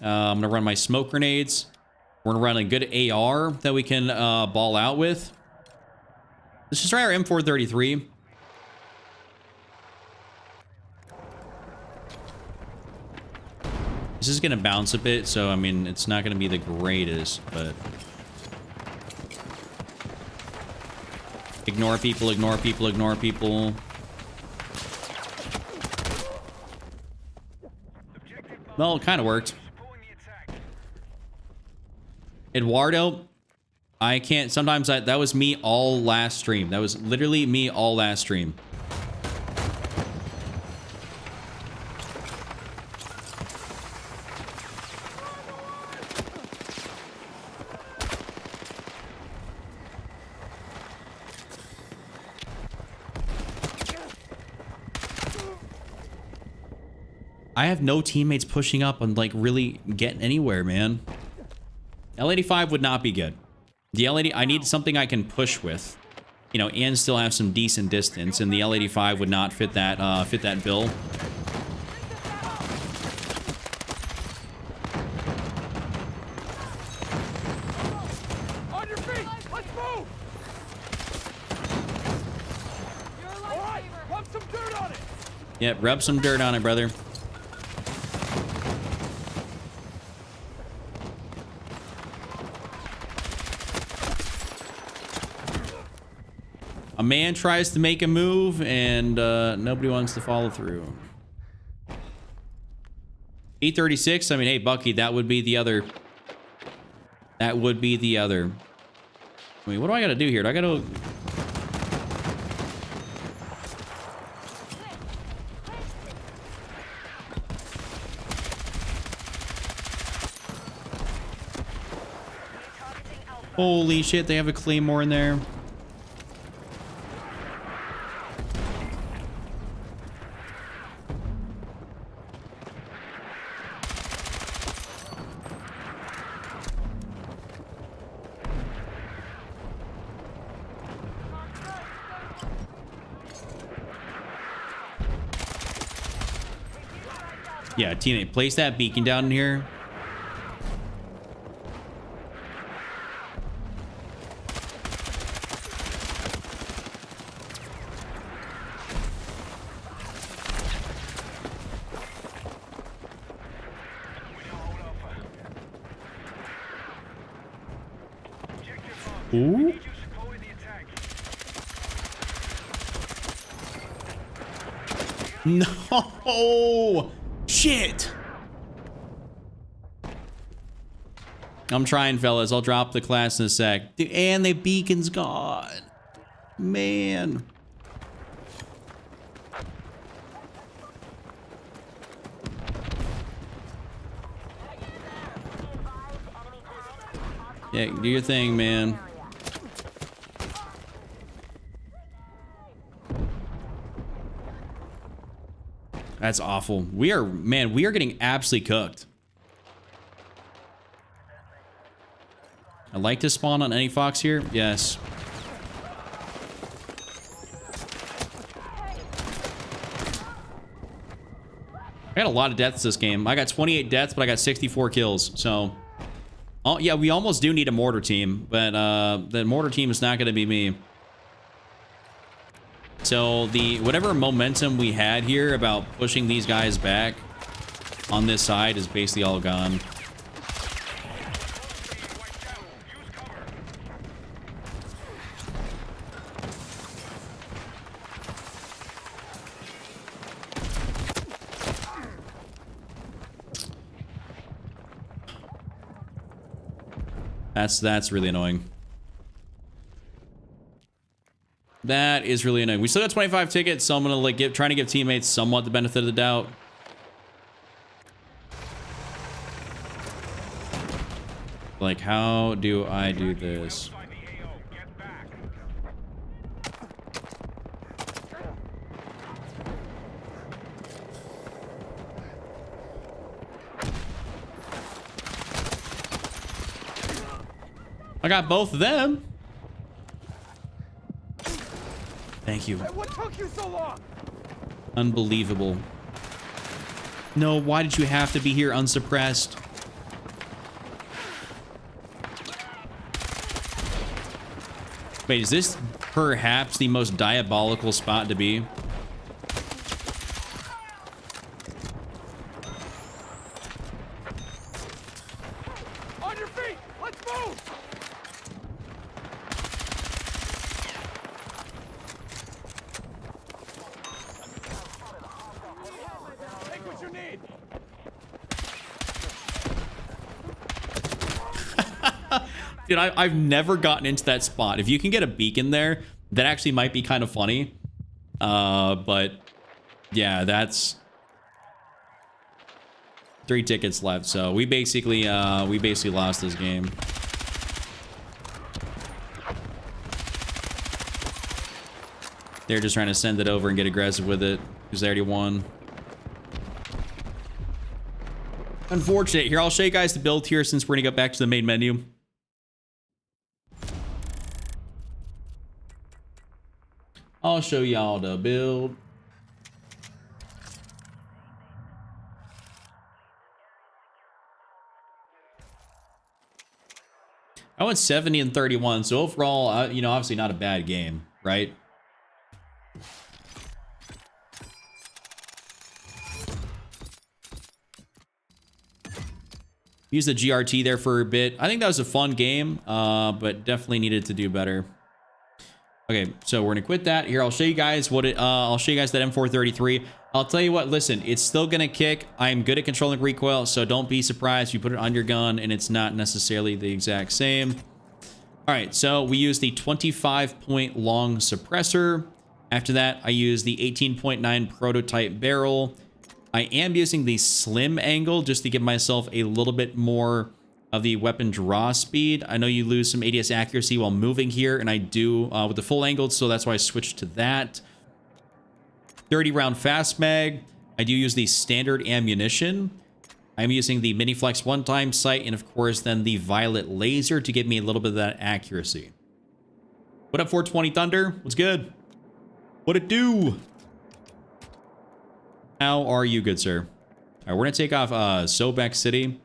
I'm gonna run my smoke grenades. We're gonna run a good AR that we can ball out with. Let's just try our M433. This is gonna bounce a bit, so I mean it's not gonna be the greatest, but ignore people, ignore people, ignore people. Well, it kind of worked. Eduardo, I can't. Sometimes that was me all last stream. That was literally me all last stream. I have no teammates pushing up and like really getting anywhere, man. L85 would not be good. The L80, I need something I can push with, you know, and still have some decent distance. And the L85 would not fit that bill. On your feet! Let's move! All right, rub some dirt on it! Yep, rub some dirt on it, brother. A man tries to make a move and nobody wants to follow through. E36, I mean, hey, Bucky, that would be the other. That would be the other. I mean, what do I got to do here? Do I got to... Holy shit, they have a claymore in there. Yeah, teammate, place that beacon down in here. Ooh. No! Shit! I'm trying, fellas. I'll drop the class in a sec. Dude, and the beacon's gone. Man. Yeah, do your thing, man. That's awful. We are getting absolutely cooked. I like to spawn on any fox here. Yes. I got a lot of deaths this game. I got 28 deaths, but I got 64 kills. So, oh yeah, we almost do need a mortar team, but the mortar team is not going to be me. So the whatever momentum we had here about pushing these guys back on this side is basically all gone. That's really annoying. That is really annoying. We still got 25 tickets, so I'm gonna like trying to give teammates somewhat the benefit of the doubt. Like, how do I do this? I got both of them. Thank you. What took you so long? Unbelievable. No, why did you have to be here unsuppressed? Wait, is this perhaps the most diabolical spot to be? On your feet! Let's move! Take what you need! Dude, I've never gotten into that spot. If you can get a beacon there, that actually might be kind of funny. But yeah, that's 3 tickets left. So we basically lost this game. They're just trying to send it over and get aggressive with it because they already won. Unfortunate. Here, I'll show you guys the build here since we're gonna go back to the main menu. I'll show y'all the build. I went 70 and 31, so overall, you know, obviously not a bad game, right? Use the GRT there for a bit. I think that was a fun game, but definitely needed to do better. Okay, so we're gonna quit that. Here, I'll show you guys what it. I'll show you guys that M433. I'll tell you what. Listen, it's still gonna kick. I'm good at controlling recoil, so don't be surprised if you put it on your gun and it's not necessarily the exact same. All right, so we use the 25-point long suppressor. After that, I use the 18.9 prototype barrel. I am using the slim angle just to give myself a little bit more of the weapon draw speed. I know you lose some ADS accuracy while moving here, and I do with the full angled, so that's why I switched to that. 30 round fast mag. I do use the standard ammunition. I'm using the mini flex one-time sight, and of course then the violet laser to give me a little bit of that accuracy. What up, 420 Thunder? What's good? What it do? How are you, good sir? All right, we're gonna take off Sobek City.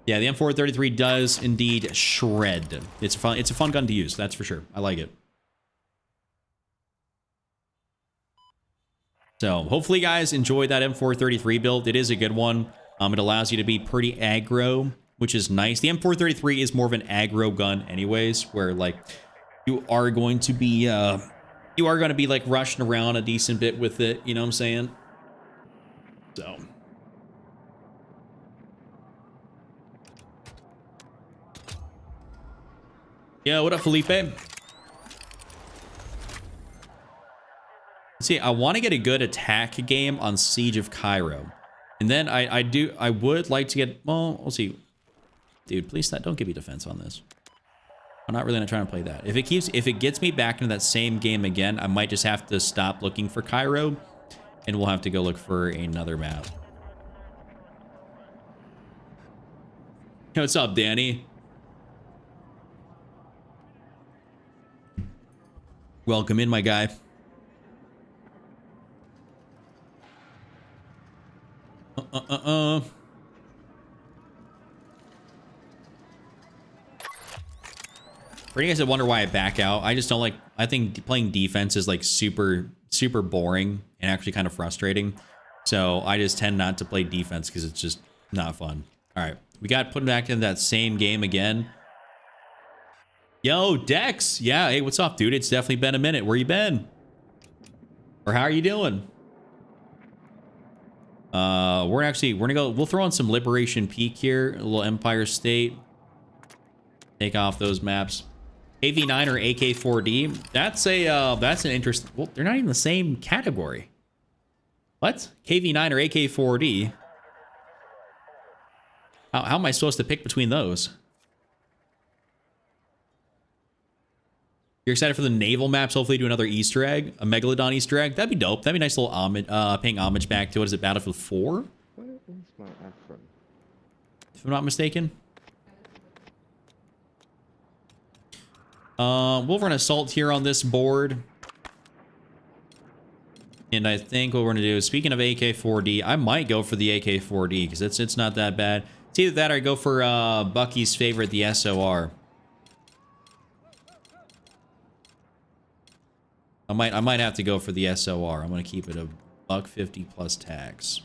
Yeah, the M433 does indeed shred. It's a fun gun to use, that's for sure. I like it. So hopefully you guys enjoyed that M433 build. It is a good one. It allows you to be pretty aggro, which is nice. The M433 is more of an aggro gun anyways, where like you are going to be like rushing around a decent bit with it, you know what I'm saying? So yeah, what up, Felipe? See, I want to get a good attack game on Siege of Cairo. And then I would like to get, well, we'll see. Dude, please don't give me defense on this. I'm not really gonna try to play that. If it gets me back into that same game again, I might just have to stop looking for Cairo and we'll have to go look for another map. Hey, what's up, Danny? Welcome in, my guy. For you guys that wonder why I back out, I just don't like, I think playing defense is like super boring and actually kind of frustrating. So I just tend not to play defense because it's just not fun. All right, we got put back in that same game again. Yo, Dex. Yeah, hey, what's up, dude? It's definitely been a minute. Where you been? Or how are you doing? We'll throw on some Liberation Peak here, a little Empire State. Take off those maps. AV9 or AK4D. That's an interest. Well, they're not even the same category. What? KV9 or AK4D? How am I supposed to pick between those? You're excited for the naval maps? Hopefully do another Easter egg, a Megalodon Easter egg. That'd be dope. That'd be a nice little homage, paying homage back to, what is it, Battlefield 4? Where is my afro? If I'm not mistaken. We'll run assault here on this board. And I think what we're gonna do is, speaking of AK4D, I might go for the AK4D because it's not that bad. It's either that or I go for Bucky's favorite, the SOR. I might have to go for the SOR. I'm gonna keep it a $150 plus tax.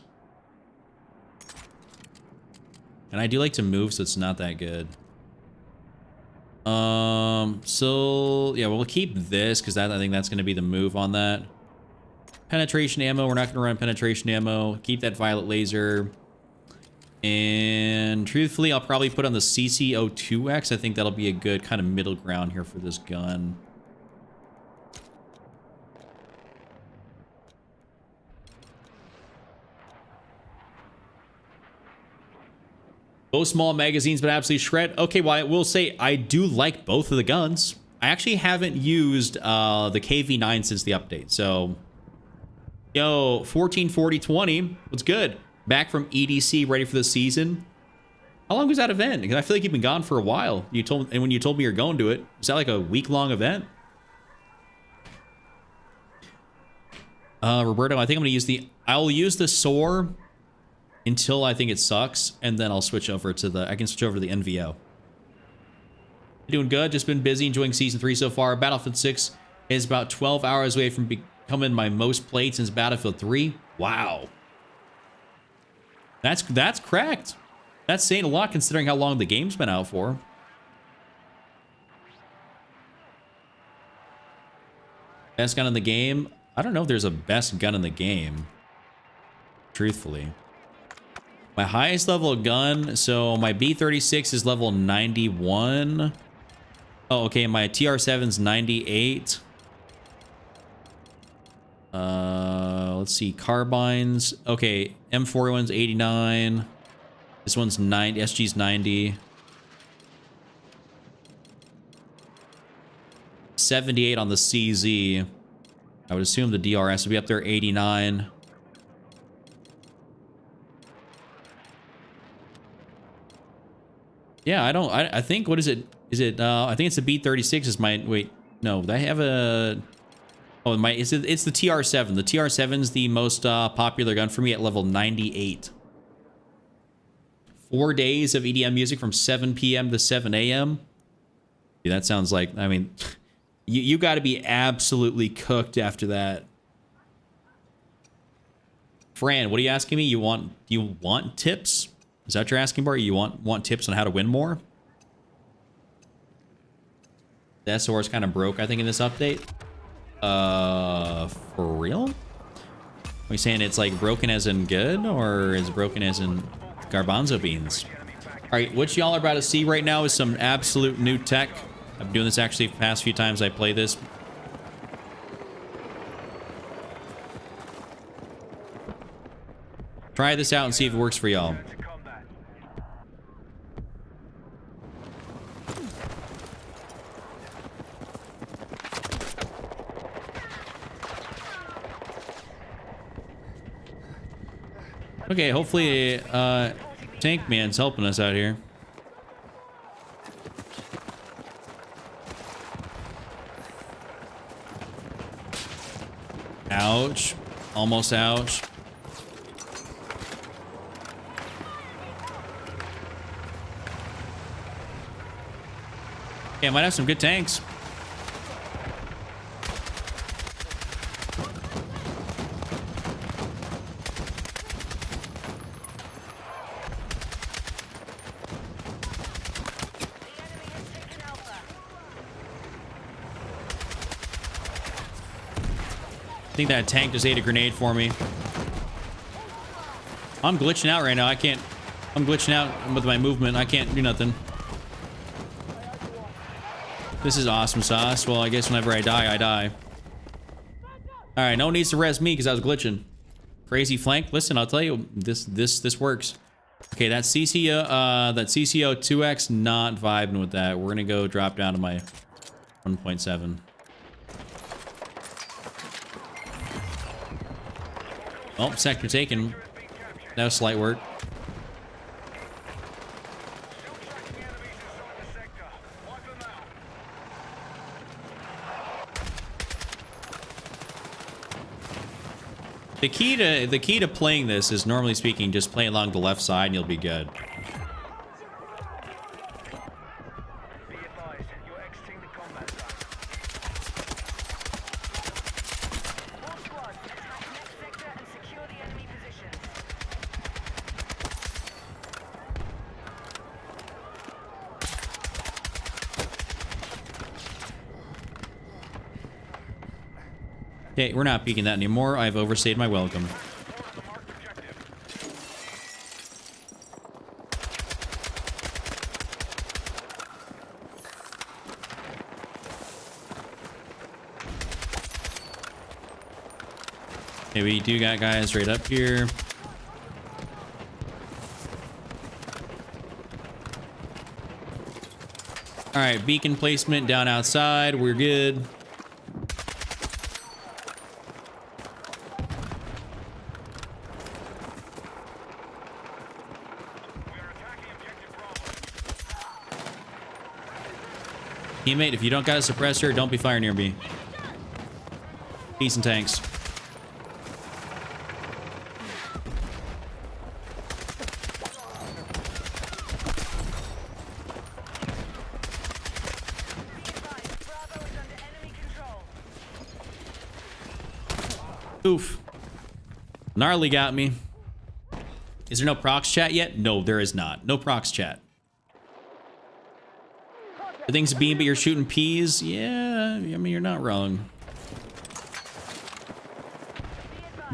And I do like to move, so it's not that good. So yeah, we'll keep this because I think that's gonna be the move on that. Penetration ammo, we're not gonna run penetration ammo. Keep that violet laser. And truthfully, I'll probably put on the CC02X. I think that'll be a good kind of middle ground here for this gun. Both small magazines, but absolutely shred. Okay, well, I will say I do like both of the guns. I actually haven't used the KV9 since the update. So, yo, 144020, what's good? Back from EDC, ready for the season. How long was that event? Because I feel like you've been gone for a while. And when you told me you're going to it, was that like a week-long event? Roberto, I think I'm gonna I'll use the SOAR until I think it sucks, and then I'll switch over to I can switch over to the NVO. Doing good, just been busy enjoying Season 3 so far. Battlefield 6 is about 12 hours away from becoming my most played since Battlefield 3. Wow. That's cracked. That's saying a lot considering how long the game's been out for. Best gun in the game? I don't know if there's a best gun in the game, truthfully. My highest level gun, so my B36 is level 91. Oh, okay, my TR7's 98. Let's see, carbines. Okay, M41's 89. This one's 90. SG's 90. 78 on the CZ. I would assume the DRS would be up there, 89. Yeah, I think, what is it? Is it, I think it's the B36 is my, wait, no, I have a, oh, it's the TR7. The TR7's the most popular gun for me at level 98. 4 days of EDM music from 7 p.m. to 7 a.m. Yeah, that sounds like, I mean, you got to be absolutely cooked after that. Fran, what are you asking me? Do you want tips? Is that what you're asking, Bart? You want tips on how to win more? The SOR is kind of broke, I think, in this update. For real? Are we saying it's like broken as in good, or is it broken as in garbanzo beans? All right, what y'all are about to see right now is some absolute new tech. I've been doing this actually the past few times I play this. Try this out and see if it works for y'all. Okay, hopefully Tank Man's helping us out here. Ouch. Almost ouch. Yeah, I might have some good tanks. I think that tank just ate a grenade for me. I'm glitching out right now. I can't. I'm glitching out with my movement. I can't do nothing. This is awesome sauce. Well, I guess whenever I die, I die. All right, no one needs to res me because I was glitching. Crazy flank. Listen, I'll tell you, this works. Okay, that CCO 2X, not vibing with that. We're gonna go drop down to my 1.7. Oh, sector taken. That was slight work. The key to playing this is, normally speaking, just play along the left side and you'll be good. Okay, we're not peeking that anymore. I've overstayed my welcome. Okay, we do got guys right up here. All right, beacon placement down outside. We're good. Teammate, if you don't got a suppressor, don't be firing near me. Decent tanks. Oof. Gnarly got me. Is there no prox chat yet? No, there is not. No prox chat. Everything's beam, but you're shooting peas? Yeah, I mean, you're not wrong.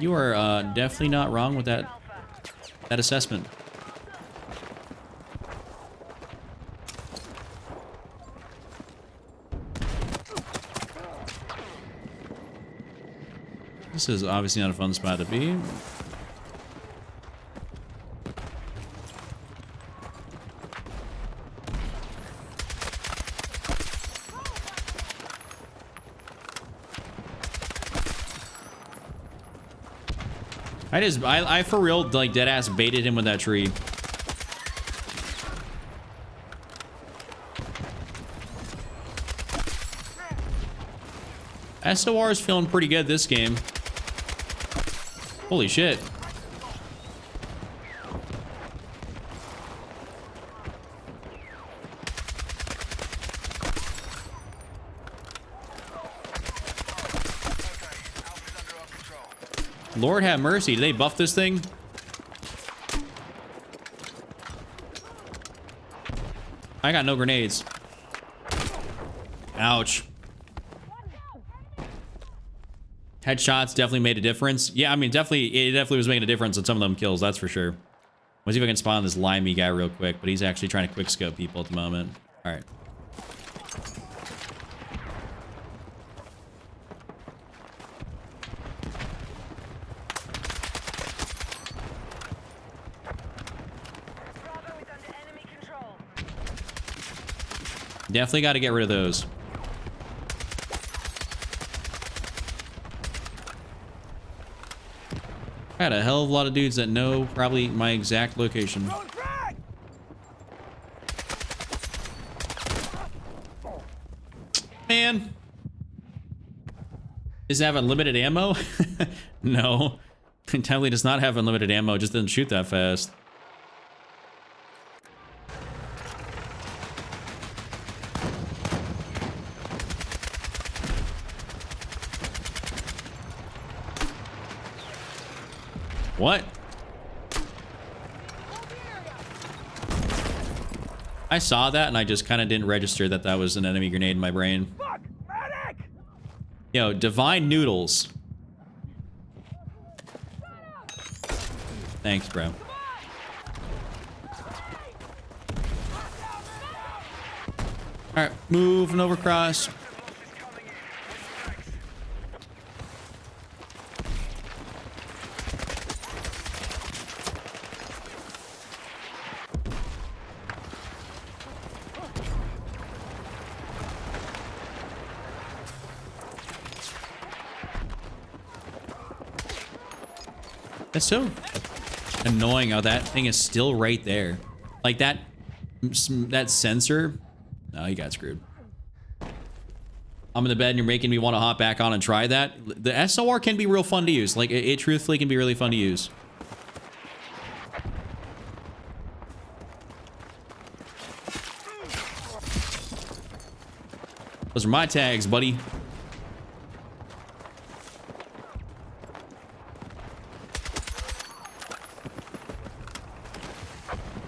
You are definitely not wrong with that assessment. This is obviously not a fun spot to be. I for real, like, dead ass baited him with that tree. SOR is feeling pretty good this game. Holy shit. Lord have mercy. Did they buff this thing? I got no grenades. Ouch. Headshots definitely made a difference. Yeah, I mean, it definitely was making a difference on some of them kills, that's for sure. Let's see if I can spawn this limey guy real quick, but he's actually trying to quick scope people at the moment. All right. Bravo is under enemy control. Definitely got to get rid of those. I got a hell of a lot of dudes that know probably my exact location. Man. Does it have unlimited ammo? No. It definitely does not have unlimited ammo. It just doesn't shoot that fast. What? I saw that and I just kind of didn't register that that was an enemy grenade in my brain. Fuck! Medic! Yo, divine noodles. Thanks, bro. Alright, moving over cross. That's so annoying how that thing is still right there. Like that sensor. No, you got screwed. I'm in the bed and you're making me want to hop back on and try that. The SOR can be real fun to use. Like it truthfully can be really fun to use. Those are my tags, buddy.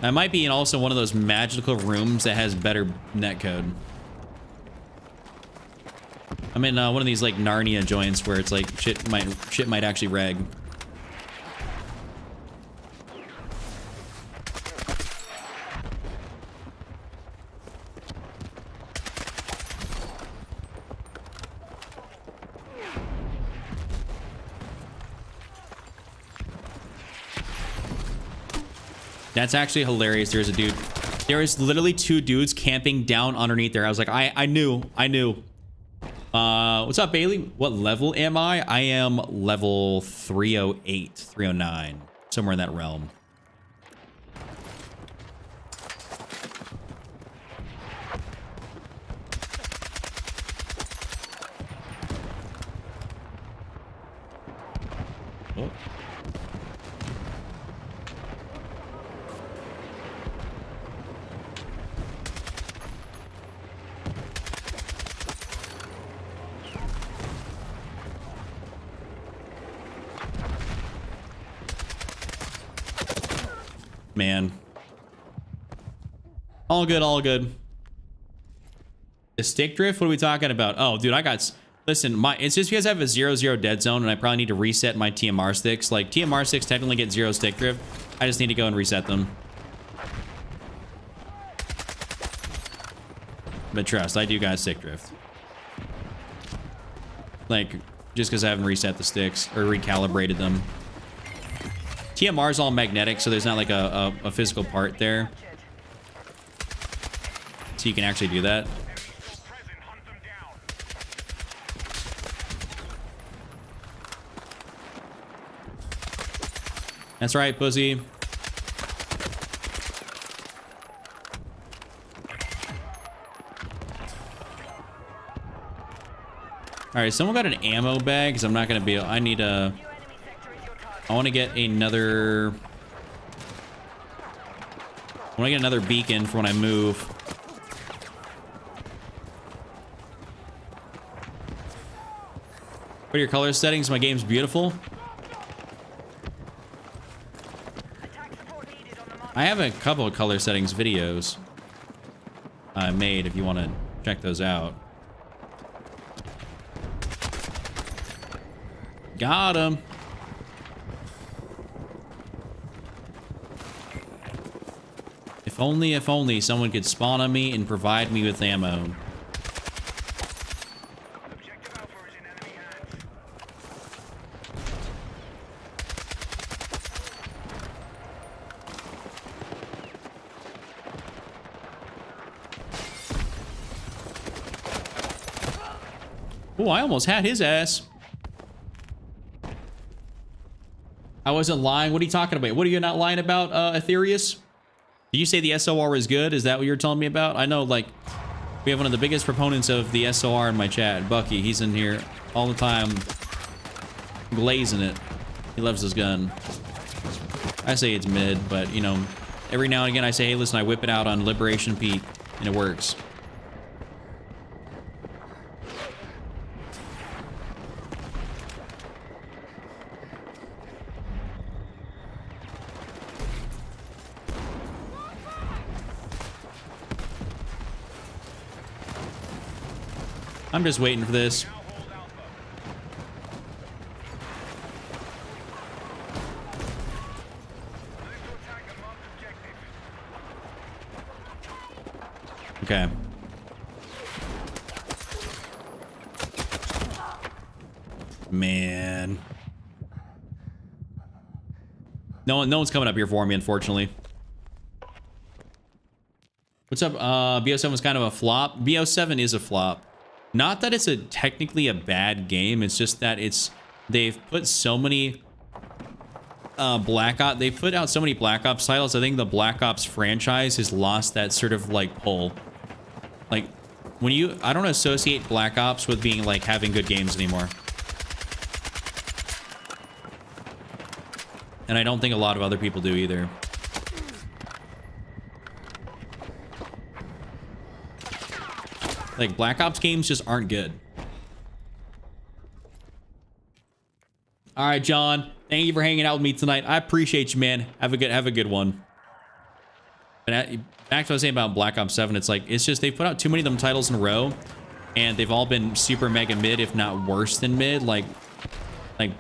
I might be in also one of those magical rooms that has better netcode. I'm in one of these like Narnia joints where it's like shit might actually rag. That's actually hilarious. There's a dude. There is literally two dudes camping down underneath there. I was like, I knew. What's up, Bailey? What level am I? I am level 308, 309, somewhere in that realm. Oh. Man. All good, all good. The stick drift? What are we talking about? Oh, dude, listen, it's just because I have a 0-0 dead zone and I probably need to reset my TMR sticks. Like, TMR sticks technically get 0 stick drift. I just need to go and reset them. But trust, I do got stick drift. Like, just because I haven't reset the sticks or recalibrated them. TMR is all magnetic, so there's not like a physical part there. So you can actually do that. That's right, pussy. All right, someone got an ammo bag because I'm not gonna be. I need a. I want to get another. I want to get another beacon for when I move. What are your color settings? My game's beautiful. I have a couple of color settings videos I made if you want to check those out. Got him. If only someone could spawn on me and provide me with ammo. Objective Alpha is in enemy hands. Oh, I almost had his ass. I wasn't lying. What are you talking about? What are you not lying about, Aetherius? Did you say the SOR is good? Is that what you're telling me about? I know, like, we have one of the biggest proponents of the SOR in my chat, Bucky. He's in here all the time, glazing it. He loves his gun. I say it's mid, but, you know, every now and again I say, hey, listen, I whip it out on Liberation Peak, and it works. I'm just waiting for this. Now hold Alpha. Move to attack a marked objective. Okay. Man. No one's coming up here for me, unfortunately. What's up? BO7 was kind of a flop. BO7 is a flop. Not that it's technically a bad game. It's just that they've put so many they put out so many Black Ops titles. I think the Black Ops franchise has lost that sort of like pull. Like I don't associate Black Ops with being like having good games anymore. And I don't think a lot of other people do either. Like, Black Ops games just aren't good. All right, John. Thank you for hanging out with me tonight. I appreciate you, man. Have a good one. But back to what I was saying about Black Ops 7, it's just they've put out too many of them titles in a row, and they've all been super mega mid, if not worse than mid. Like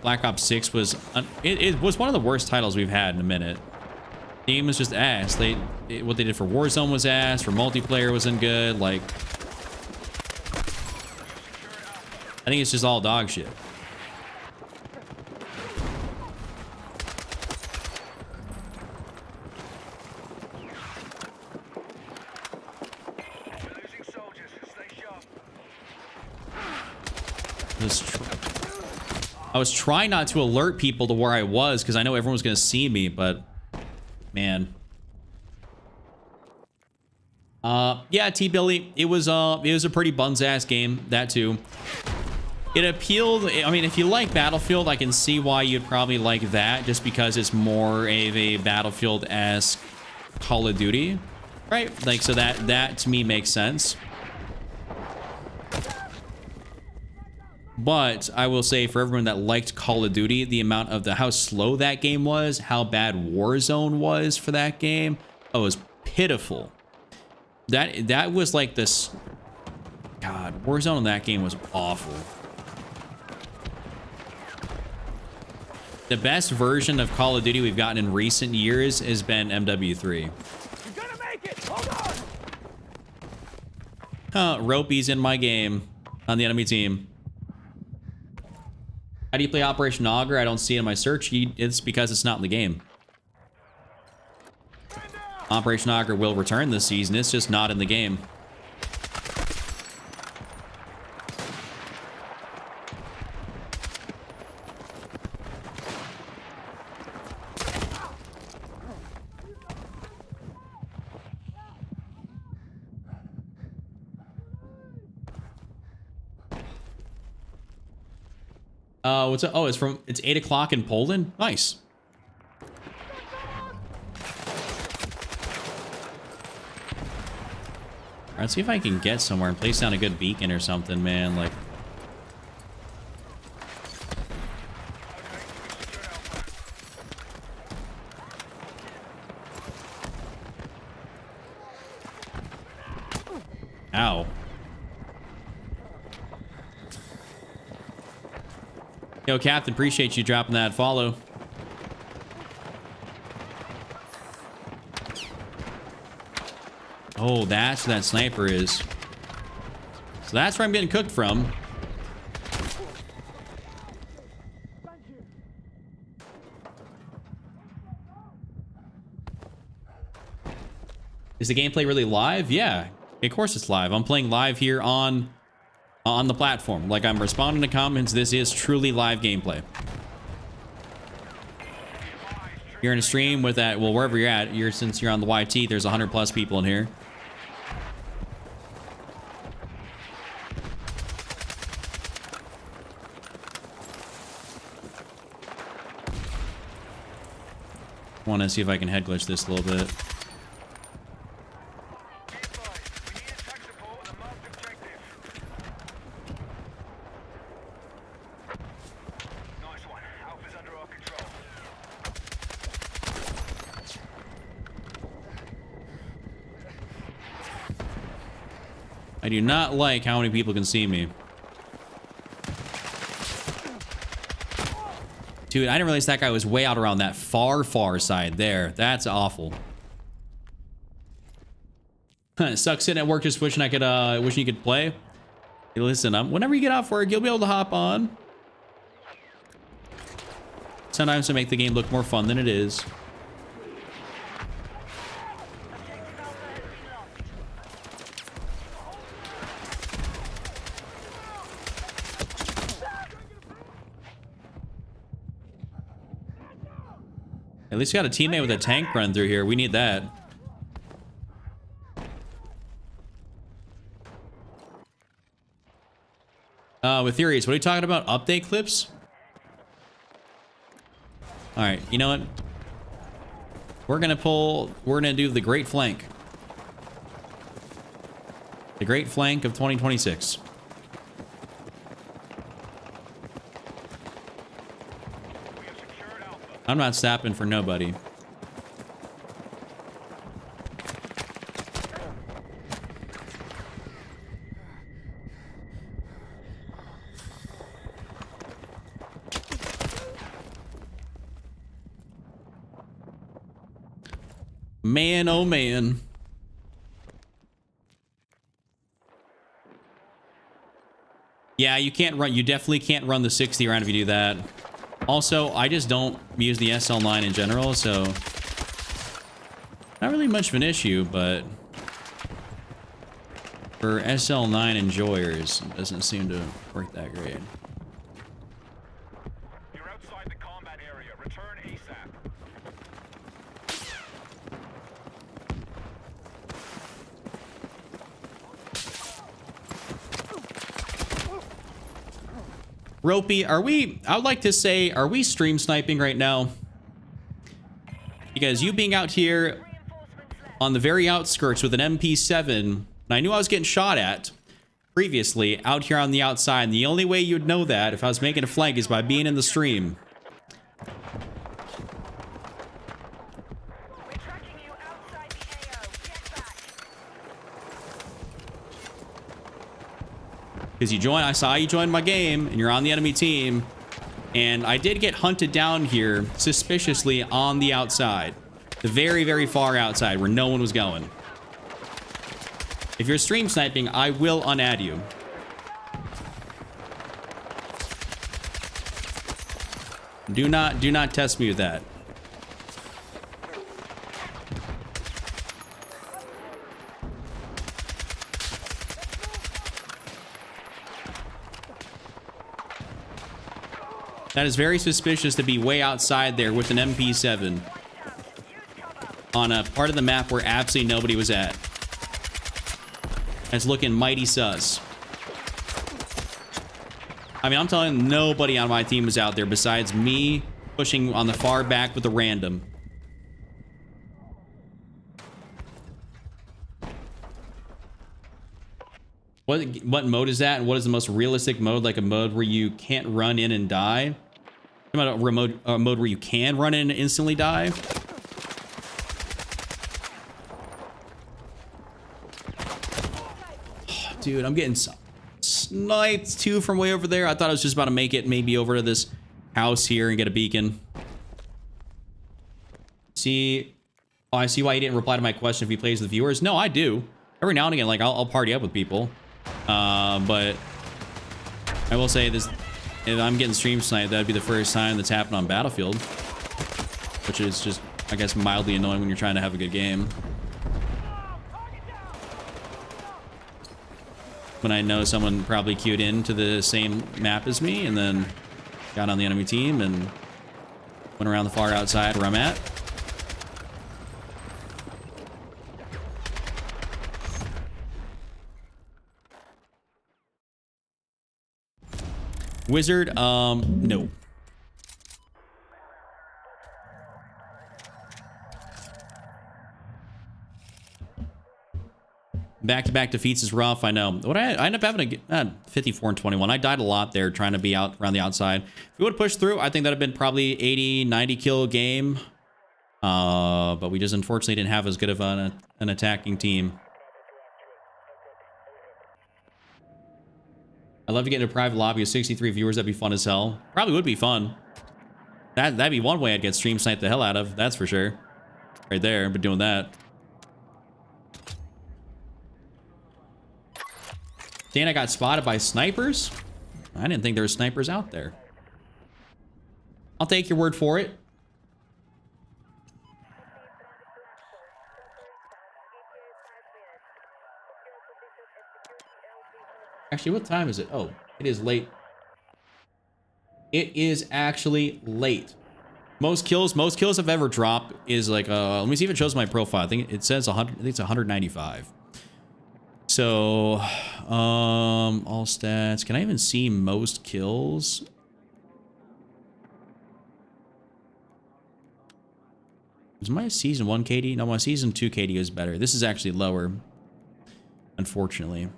Black Ops 6 was it was one of the worst titles we've had in a minute. The game was just ass. What they did for Warzone was ass. For multiplayer wasn't good. Like, I think it's just all dog shit. We're losing soldiers. Stay sharp. I was trying not to alert people to where I was because I know everyone was going to see me, but man. Yeah, T-Billy, it was a pretty buns-ass game, that too. It appealed. I mean, if you like Battlefield, I can see why you'd probably like that, just because it's more of a Battlefield-esque Call of Duty, right? Like, so that to me makes sense. But I will say, for everyone that liked Call of Duty, the amount of how slow that game was, how bad Warzone was for that game, it was pitiful. That was like this. God, Warzone in that game was awful. The best version of Call of Duty we've gotten in recent years has been MW3. You're gonna make it. Hold on. Ropey's in my game on the enemy team. How do you play Operation Augur? I don't see it in my search. It's because it's not in the game. Operation Augur will return this season. It's just not in the game. What's it? Oh, it's 8 o'clock in Poland. Nice. All right, let's see if I can get somewhere and place down a good beacon or something, man. Like, ow. Yo, Captain, appreciate you dropping that follow. Oh, that's where that sniper is. So that's where I'm getting cooked from. Is the gameplay really live? Yeah, of course it's live. I'm playing live here on the platform. Like, I'm responding to comments. This is truly live gameplay. You're in a stream with that, well, wherever you're at, since you're on the YT, there's 100+ people in here. I want to see if I can head glitch this a little bit. I do not like how many people can see me. Dude, I didn't realize that guy was way out around that far side there. That's awful. It sucks sitting at work just wishing you could play. Hey, listen, whenever you get off work, you'll be able to hop on. Sometimes to make the game look more fun than it is. At least we got a teammate with a tank run through here. We need that. With theories, what are you talking about? Update clips? All right, you know what? We're gonna do the Great Flank. The Great Flank of 2026. I'm not stopping for nobody. Man, oh man. Yeah, you can't run. You definitely can't run the 60 around if you do that. Also, I just don't use the SL9 in general, so not really much of an issue, but for SL9 enjoyers, it doesn't seem to work that great. You're outside the combat area. Return ASAP. Ropey, I would like to say, are we stream sniping right now? Because you being out here on the very outskirts with an MP7, and I knew I was getting shot at previously out here on the outside, and the only way you'd know that if I was making a flank is by being in the stream. We're tracking you outside the AO. Get back. Because I saw you join my game, and you're on the enemy team, and I did get hunted down here suspiciously on the outside. The very, very far outside where no one was going. If you're stream sniping, I will unadd you. Do not test me with that. That is very suspicious to be way outside there with an MP7 on a part of the map where absolutely nobody was at. That's looking mighty sus. I mean, I'm telling you, nobody on my team was out there besides me pushing on the far back with a random. What mode is that? And what is the most realistic mode? Like a mode where you can't run in and die? How about a mode where you can run in and instantly die? Oh, dude, I'm getting sniped too from way over there. I thought I was just about to make it maybe over to this house here and get a beacon. See, oh, I see why you didn't reply to my question if he plays with viewers. No, I do. Every now and again, like I'll party up with people. But I will say this, if I'm getting stream sniped, that'd be the first time that's happened on Battlefield, which is just, I guess, mildly annoying when you're trying to have a good game. When I know someone probably queued into the same map as me and then got on the enemy team and went around the far outside where I'm at. Wizard, no. Back-to-back defeats is rough, I know. What I end up having a 54 and 21. I died a lot there trying to be out around the outside. If we would have pushed through, I think that would have been probably 80, 90 kill game. But we just unfortunately didn't have as good of an attacking team. I'd love to get into a private lobby with 63 viewers. That'd be fun as hell. Probably would be fun. That'd be one way I'd get stream sniped the hell out of. That's for sure. Right there, but doing that. Dan, I got spotted by snipers? I didn't think there were snipers out there. I'll take your word for it. Actually, what time is it? Oh, it is late. It is actually late. Most kills I've ever dropped is like, let me see if it shows my profile. I think it says 100, I think it's 195. So, all stats. Can I even see most kills? Is my season 1 KD? No, my season 2 KD is better. This is actually lower, unfortunately.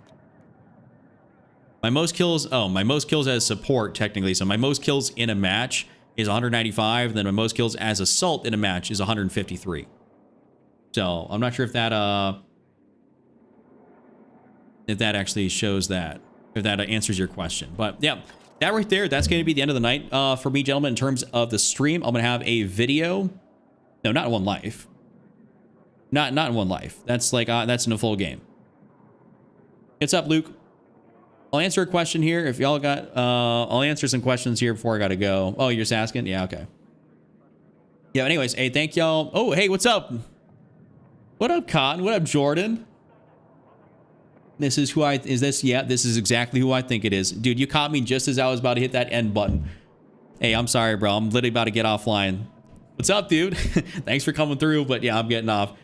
My most kills, oh, my most kills as support, technically. So my most kills in a match is 195. Then my most kills as assault in a match is 153. So I'm not sure if that actually shows that, if that answers your question. But yeah, that right there, that's going to be the end of the night for me, gentlemen, in terms of the stream. I'm going to have a video. No, not in one life. Not in one life. That's like, that's in a full game. What's up, Luke? I'll answer a question here. If y'all got, I'll answer some questions here before I got to go. Oh, you're just asking? Yeah, okay. Yeah, anyways, hey, thank y'all. Oh, hey, what's up? What up, Cotton? What up, Jordan? This is who yeah, this is exactly who I think it is. Dude, you caught me just as I was about to hit that end button. Hey, I'm sorry, bro. I'm literally about to get offline. What's up, dude? Thanks for coming through, but yeah, I'm getting off.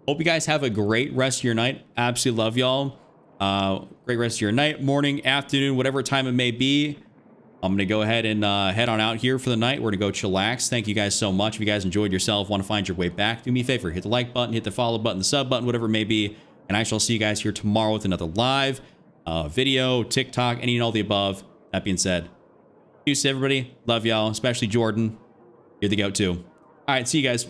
Hope you guys have a great rest of your night. Absolutely love y'all. Great rest of your night, morning, afternoon, whatever time it may be. I'm going to go ahead and head on out here for the night. We're going to go chillax. Thank you guys so much. If you guys enjoyed yourself, want to find your way back, do me a favor. Hit the like button, hit the follow button, the sub button, whatever it may be. And I shall see you guys here tomorrow with another live video, TikTok, any and all the above. That being said, peace to everybody. Love y'all, especially Jordan. You're the goat too. All right, see you guys.